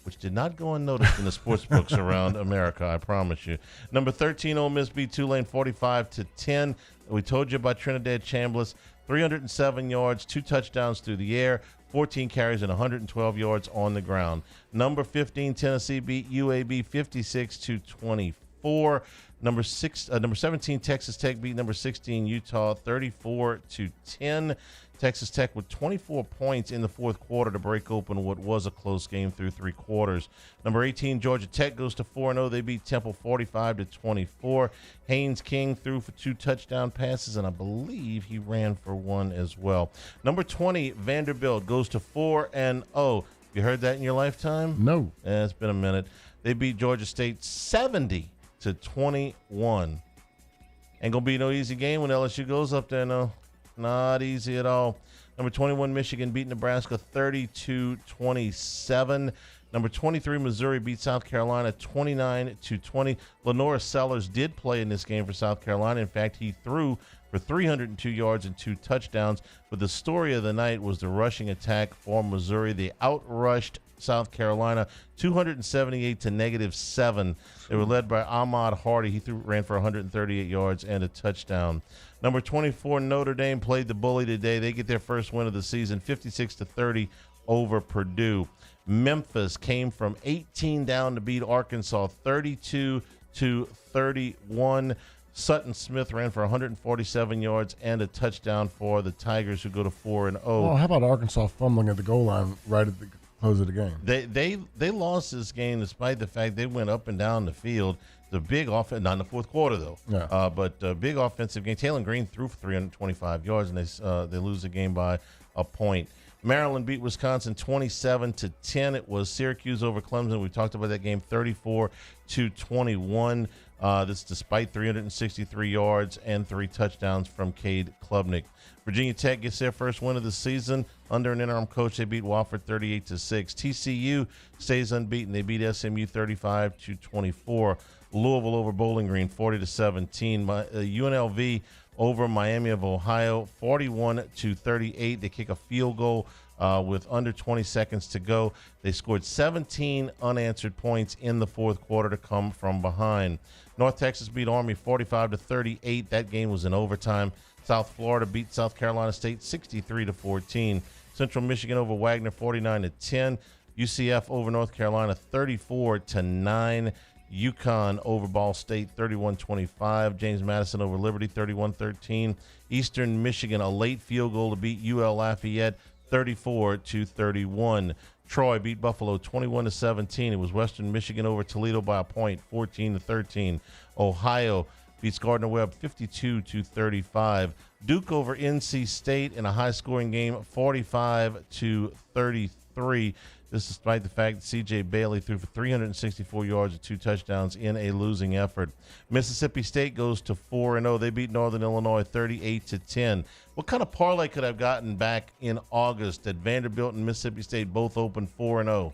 which did not go unnoticed in the sports books around America, I promise you. Number 13, Ole Miss beat Tulane 45-10. We told you about Trinidad Chambliss, 307 yards, 2 touchdowns through the air, 14 carries and 112 yards on the ground. Number 15, Tennessee beat UAB 56-24. Number 17, Texas Tech beat number 16, Utah, 34-10. Texas Tech with 24 points in the fourth quarter to break open what was a close game through three quarters. Number 18, Georgia Tech goes to 4-0. They beat Temple 45-24. Haynes King threw for 2 touchdown passes, and I believe he ran for 1 as well. Number 20, Vanderbilt goes to 4-0. You heard that in your lifetime? No. It's been a minute. They beat Georgia State 70-21. Ain't gonna be no easy game when LSU goes up there, no. Not easy at all. Number 21, Michigan beat Nebraska 32-27. Number 23, Missouri beat South Carolina 29-20. Lenora Sellers did play in this game for South Carolina. In fact, he threw for 302 yards and 2 touchdowns. But the story of the night was the rushing attack for Missouri. They outrushed South Carolina 278 to -7. They were led by Ahmad Hardy. He ran for 138 yards and a touchdown. Number 24, Notre Dame played the bully today. They get their first win of the season, 56-30 over Purdue. Memphis came from 18 down to beat Arkansas 32-31. Sutton Smith ran for 147 yards and a touchdown for the Tigers, who go to 4-0. Well, how about Arkansas fumbling at the goal line right at the close of the game? They lost this game despite the fact they went up and down the field. The big offense, not in the fourth quarter though. Yeah. But big offensive game. Taylor Green threw for 325 yards, and they lose the game by a point. Maryland beat Wisconsin 27-10. It was Syracuse over Clemson. We talked about that game, 34-21. This despite 363 yards and 3 touchdowns from Cade Klubnik. Virginia Tech gets their first win of the season under an interim coach. They beat Wofford 38-6. TCU stays unbeaten. They beat SMU 35-24. Louisville over Bowling Green 40-17. UNLV over Miami of Ohio 41-38. They kick a field goal with under 20 seconds to go. They scored 17 unanswered points in the fourth quarter to come from behind. North Texas beat Army 45-38. That game was in overtime. South Florida beat South Carolina State 63-14. Central Michigan over Wagner 49-10. UCF over North Carolina 34-9. UConn over Ball State 31-25. James Madison over Liberty 31-13. Eastern Michigan a late field goal to beat UL Lafayette 34-31. Troy beat Buffalo 21-17. It was Western Michigan over Toledo by a point, 14-13. Ohio beats Gardner-Webb 52-35. Duke over NC State in a high-scoring game, 45-33. This despite the fact that C.J. Bailey threw for 364 yards and 2 touchdowns in a losing effort. Mississippi State goes to 4-0. They beat Northern Illinois 38-10. What kind of parlay could I have gotten back in August that Vanderbilt and Mississippi State both opened 4-0?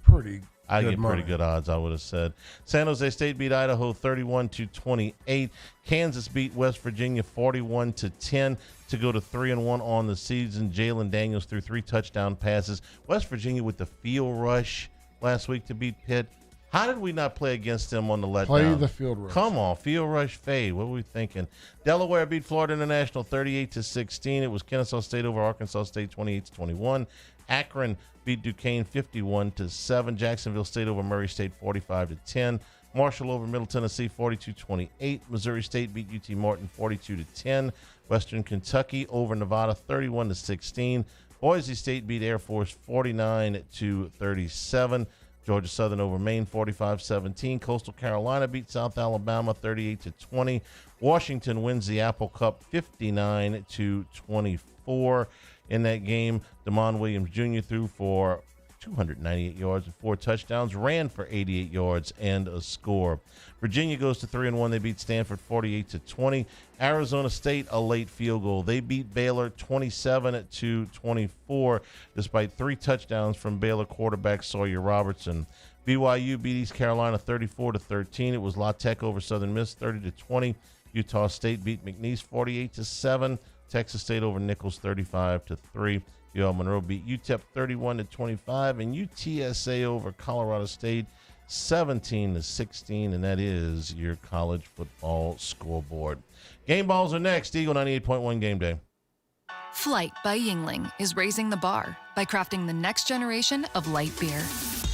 Pretty I good get money. pretty good odds, I would have said. San Jose State beat Idaho 31-28. Kansas beat West Virginia 41-10 to go to 3-1 on the season. Jalen Daniels threw 3 touchdown passes. West Virginia with the field rush last week to beat Pitt. How did we not play against them on the letdown? Play the field rush. Come on, field rush fade. What were we thinking? Delaware beat Florida International 38-16. It was Kennesaw State over Arkansas State 28-21. Akron beat Duquesne 51-7. Jacksonville State over Murray State 45-10. Marshall over Middle Tennessee 42-28. Missouri State beat UT Martin 42-10. Western Kentucky over Nevada 31-16. Boise State beat Air Force 49-37. Georgia Southern over Maine 45-17. Coastal Carolina beat South Alabama 38-20. Washington wins the Apple Cup 59-24. In that game, Damon Williams Jr. threw for 298 yards and 4 touchdowns, ran for 88 yards and a score. Virginia goes to 3-1. They beat Stanford 48-20. Arizona State a late field goal. They beat Baylor 27-24, despite 3 touchdowns from Baylor quarterback Sawyer Robertson. BYU beat East Carolina 34-13. It was La Tech over Southern Miss 30-20. Utah State beat McNeese 48-7. Texas State over Nichols 35-3. UL Monroe beat UTEP 31-25, and UTSA over Colorado State 17-16, and that is your college football scoreboard. Game balls are next. Eagle 98.1 Game Day. Flight by Yingling is raising the bar by crafting the next generation of light beer.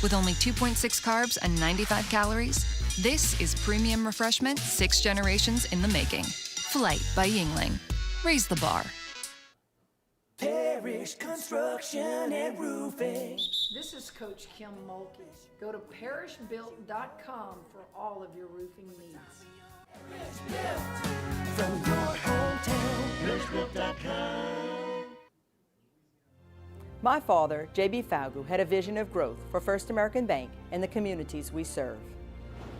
With only 2.6 carbs and 95 calories, This is premium refreshment 6 generations in the making. Flight by Yingling. Raise the bar. Parish Construction and Roofing. This is Coach Kim Mulkey. Go to parishbuilt.com for all of your roofing needs. From your hometown, parishbuilt.com. My father, J.B. Falgu, had a vision of growth for First American Bank and the communities we serve.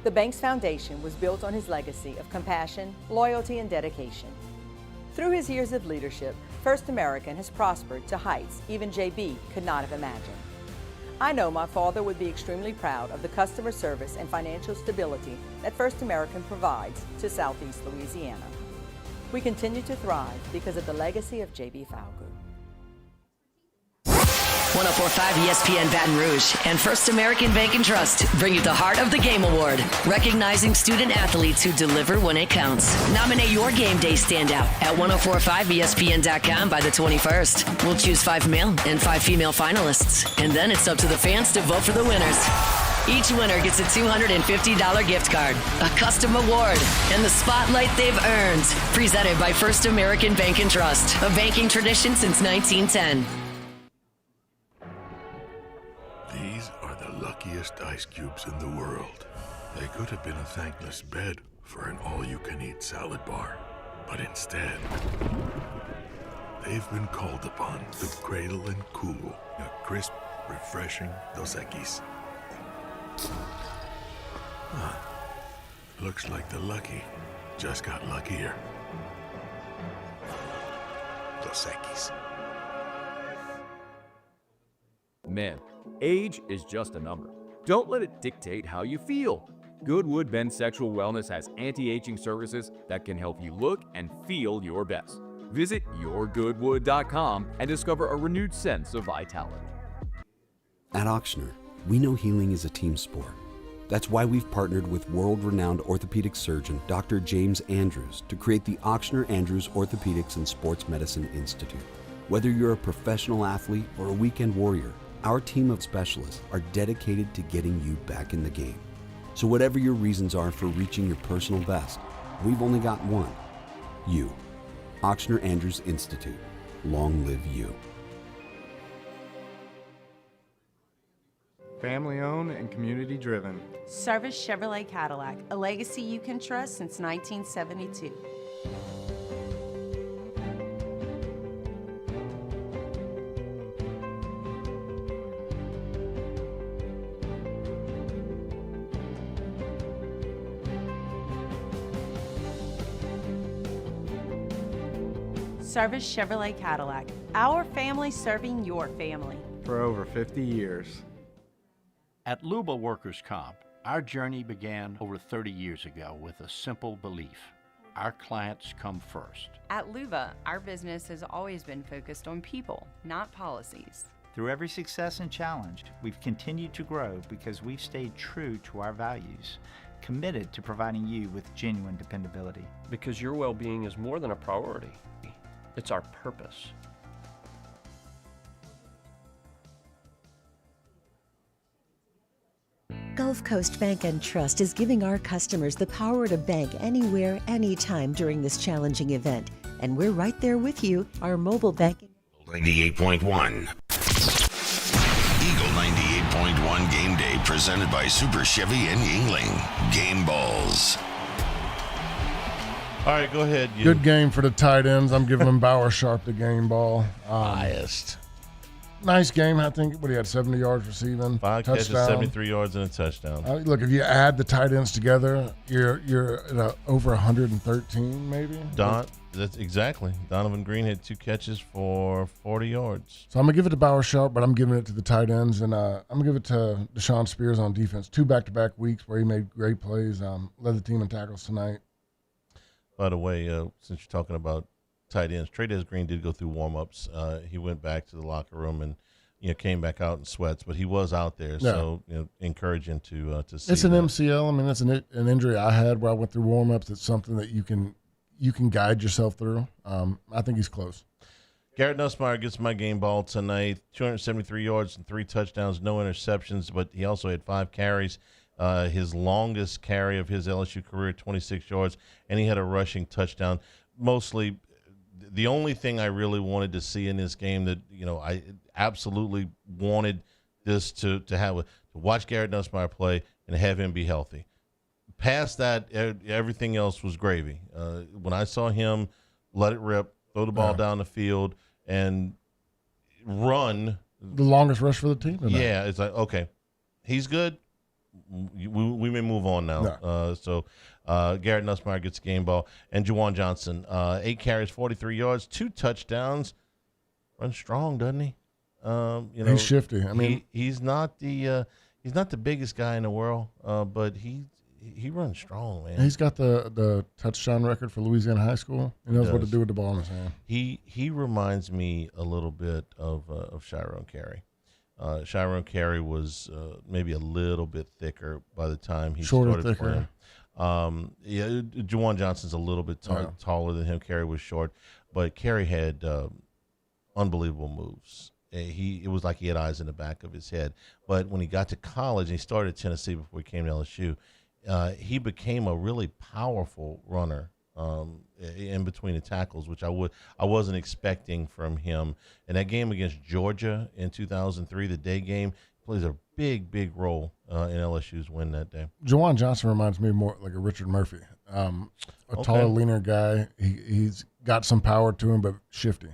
The bank's foundation was built on his legacy of compassion, loyalty, and dedication. Through his years of leadership, First American has prospered to heights even J.B. could not have imagined. I know my father would be extremely proud of the customer service and financial stability that First American provides to Southeast Louisiana. We continue to thrive because of the legacy of J.B. Falgu. 104.5 ESPN Baton Rouge and First American Bank and Trust bring you the Heart of the Game Award, recognizing student athletes who deliver when it counts. Nominate your game day standout at 1045ESPN.com by the 21st. We'll choose 5 male and 5 female finalists, and then it's up to the fans to vote for the winners. Each winner gets a $250 gift card, a custom award, and the spotlight they've earned. Presented by First American Bank and Trust, a banking tradition since 1910. These are the luckiest ice cubes in the world. They could have been a thankless bed for an all-you-can-eat salad bar. But instead, they've been called upon to cradle and cool a crisp, refreshing Dos Equis. Huh. Looks like the lucky just got luckier. Dos Equis. Man, age is just a number. Don't let it dictate how you feel. Goodwood Men's Sexual Wellness has anti-aging services that can help you look and feel your best. Visit yourgoodwood.com and discover a renewed sense of vitality. At Ochsner, we know healing is a team sport. That's why we've partnered with world-renowned orthopedic surgeon Dr. James Andrews to create the Ochsner Andrews Orthopedics and Sports Medicine Institute. Whether you're a professional athlete or a weekend warrior, our team of specialists are dedicated to getting you back in the game. So whatever your reasons are for reaching your personal best, we've only got one. You. Ochsner Andrews Institute. Long live you. Family owned and community driven. Service Chevrolet Cadillac, a legacy you can trust since 1972. Service Chevrolet Cadillac, our family serving your family. For over 50 years. At Luba Workers' Comp, our journey began over 30 years ago with a simple belief: our clients come first. At Luba, our business has always been focused on people, not policies. Through every success and challenge, we've continued to grow because we've stayed true to our values, committed to providing you with genuine dependability. Because your well-being is more than a priority. It's our purpose. Gulf Coast Bank and Trust is giving our customers the power to bank anywhere, anytime during this challenging event. And we're right there with you, our mobile banking. 98.1. Eagle 98.1 Game Day, presented by Super Chevy and Yingling. Game balls. All right, go ahead. You. Good game for the tight ends. I'm giving them Bauer Sharp the game ball. Biased. Nice game. I think, what he had, 70 yards receiving. 5 catches, 73 yards, and a touchdown. Look, if you add the tight ends together, you're at over 113 maybe. That's exactly. Donovan Green had 2 catches for 40 yards. So I'm going to give it to Bauer Sharp, but I'm giving it to the tight ends. And I'm going to give it to Deshaun Spears on defense. 2 back-to-back weeks where he made great plays, led the team in tackles tonight. By the way, since you're talking about tight ends, Trey'Dez Green did go through warm-ups. He went back to the locker room and came back out in sweats, but he was out there. Yeah. So encouraging to see. It's an MCL. I mean, that's an injury I had where I went through warm-ups. It's something that you can guide yourself through. I think he's close. Garrett Nussmeier gets my game ball tonight. 273 yards and 3 touchdowns, no interceptions, but he also had 5 carries. his longest carry of his LSU career, 26 yards, and he had a rushing touchdown. Mostly, the only thing I really wanted to see in this game that, I absolutely wanted this to watch Garrett Nussmeier play and have him be healthy. Past that, everything else was gravy. When I saw him let it rip, throw the ball down the field, and run. The longest rush for the team tonight. Yeah, it's like, okay, he's good. We may move on now. No. So Garrett Nussmeier gets the game ball. And JuJuan Johnson, 8 carries, 43 yards, 2 touchdowns. Runs strong, doesn't he? He's shifty. I mean, he's not the biggest guy in the world, but he runs strong, man. He's got the touchdown record for Louisiana high school. He knows what to do with the ball in his hand. He reminds me a little bit of Chiron Carey. Chiron Carey was maybe a little bit thicker by the time he started playing. JuJuan Johnson's a little bit taller than him. Carey was short, but Carey had unbelievable moves. It was like he had eyes in the back of his head. But when he got to college, and he started at Tennessee before he came to LSU, he became a really powerful runner in between the tackles, which I wasn't expecting from him. And that game against Georgia in 2003, the day game, plays a big role in LSU's win that day. JuJuan Johnson reminds me more like a Richard Murphy, taller, leaner guy. He's got some power to him, but shifty.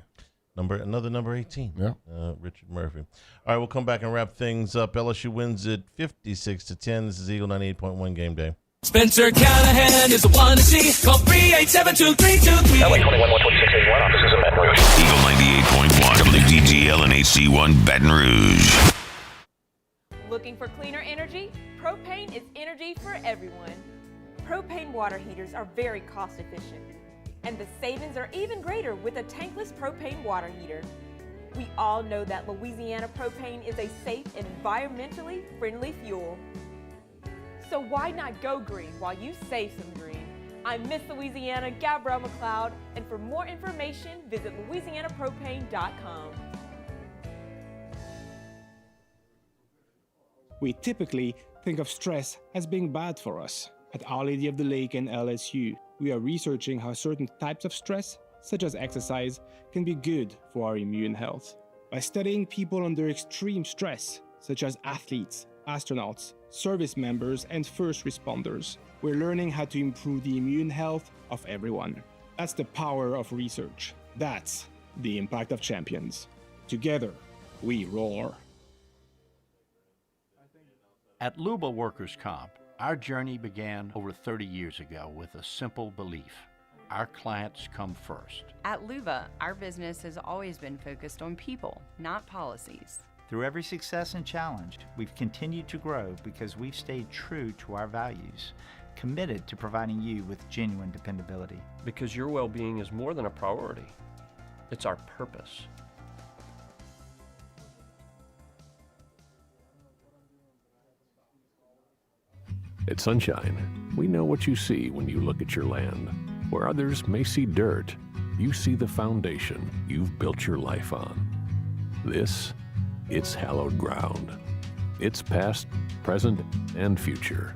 Another number 18. Yeah. Richard Murphy. All right, we'll come back and wrap things up. LSU wins it 56-10. This is Eagle 98.1 Game Day. Spencer Callahan is the one to see. Call 387-2323. LA 21-12681, offices in Baton Rouge. Eagle 98.1, WDGL and AC1 Baton Rouge. Looking for cleaner energy? Propane is energy for everyone. Propane water heaters are very cost efficient. And the savings are even greater with a tankless propane water heater. We all know that Louisiana propane is a safe and environmentally friendly fuel. So why not go green while you save some green? I'm Miss Louisiana, Gabrielle McLeod, and for more information, visit louisianapropane.com. We typically think of stress as being bad for us. At Our Lady of the Lake and LSU, we are researching how certain types of stress, such as exercise, can be good for our immune health. By studying people under extreme stress, such as athletes, astronauts, service members, and first responders, we're learning how to improve the immune health of everyone. That's the power of research. That's the impact of champions. Together, we roar. At Luba Workers' Comp, our journey began over 30 years ago with a simple belief: our clients come first. At Luba, our business has always been focused on people, not policies. Through every success and challenge, we've continued to grow because we've stayed true to our values, committed to providing you with genuine dependability. Because your well-being is more than a priority. It's our purpose. At Sunshine, we know what you see when you look at your land. Where others may see dirt, you see the foundation you've built your life on. It's hallowed ground. It's past, present, and future.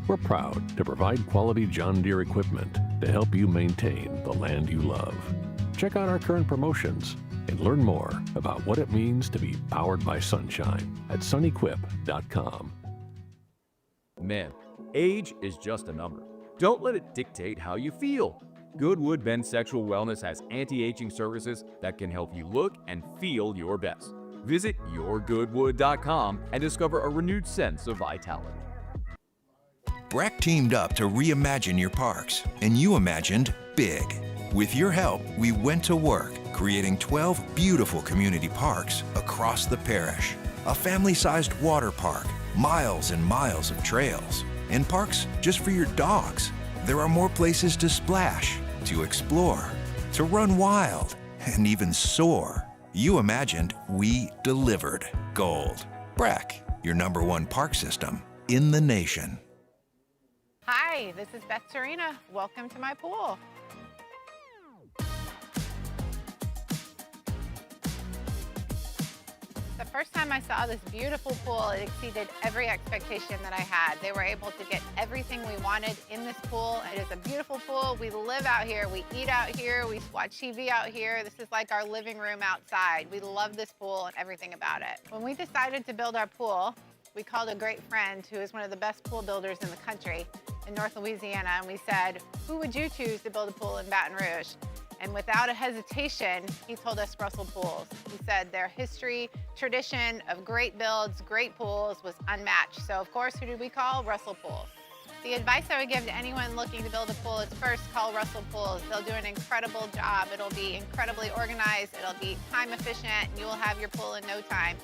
We're proud to provide quality John Deere equipment to help you maintain the land you love. Check out our current promotions and learn more about what it means to be powered by sunshine at sunequip.com. Men, age is just a number. Don't let it dictate how you feel. Goodwood Men's Sexual Wellness has anti-aging services that can help you look and feel your best. Visit yourgoodwood.com and discover a renewed sense of vitality. BRAC teamed up to reimagine your parks, and you imagined big. With your help, we went to work, creating 12 beautiful community parks across the parish. A family-sized water park, miles and miles of trails, and parks just for your dogs. There are more places to splash, to explore, to run wild, and even soar. You imagined, we delivered. Gold. BRAC, your #1 park system in the nation. Hi, this is Beth Serena. Welcome to my pool. The first time I saw this beautiful pool, it exceeded every expectation that I had. They were able to get everything we wanted in this pool. It is a beautiful pool. We live out here, we eat out here, we watch TV out here. This is like our living room outside. We love this pool and everything about it. When we decided to build our pool, we called a great friend who is one of the best pool builders in the country in North Louisiana, and we said, who would you choose to build a pool in Baton Rouge? And without a hesitation, he told us Russell Pools. He said their history, tradition of great builds, great pools was unmatched. So of course, who did we call? Russell Pools. The advice I would give to anyone looking to build a pool is first call Russell Pools. They'll do an incredible job. It'll be incredibly organized, it'll be time efficient, and you will have your pool in no time.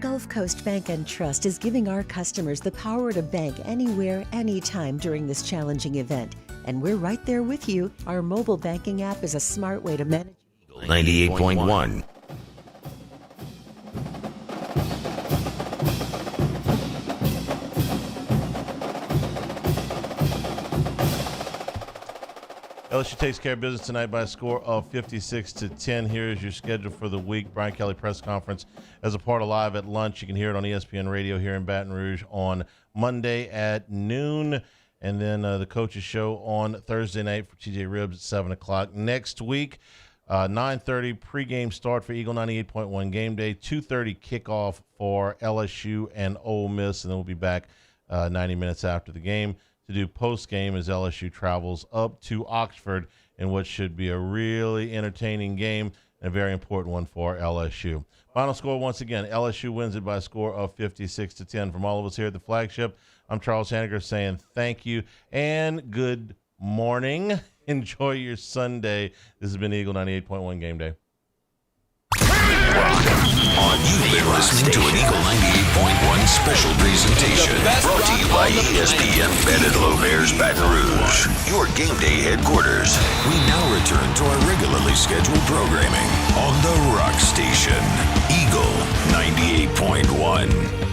Gulf Coast Bank and Trust is giving our customers the power to bank anywhere, anytime during this challenging event. And we're right there with you. Our mobile banking app is a smart way to manage 98.1. LSU takes care of business tonight by a score of 56-10. Here is your schedule for the week. Brian Kelly press conference as a part of Live at Lunch. You can hear it on ESPN Radio here in Baton Rouge on Monday at noon. And then the coach's show on Thursday night for TJ Ribbs at 7 o'clock. Next week, 9:30 pregame start for Eagle 98.1 Game Day. 2:30 kickoff for LSU and Ole Miss. And then we'll be back 90 minutes after the game to do post-game as LSU travels up to Oxford in what should be a really entertaining game and a very important one for LSU. Final score, once again, LSU wins it by a score of 56-10. From all of us here at the flagship, I'm Charles Hanagriff saying thank you and good morning. Enjoy your Sunday. This has been Eagle 98.1 Game Day. You've been listening to an Eagle 98.1 special presentation brought to you by ESPN Bandit Bears Baton Rouge, your game day headquarters. We now return to our regularly scheduled programming on the Rock Station, Eagle 98.1.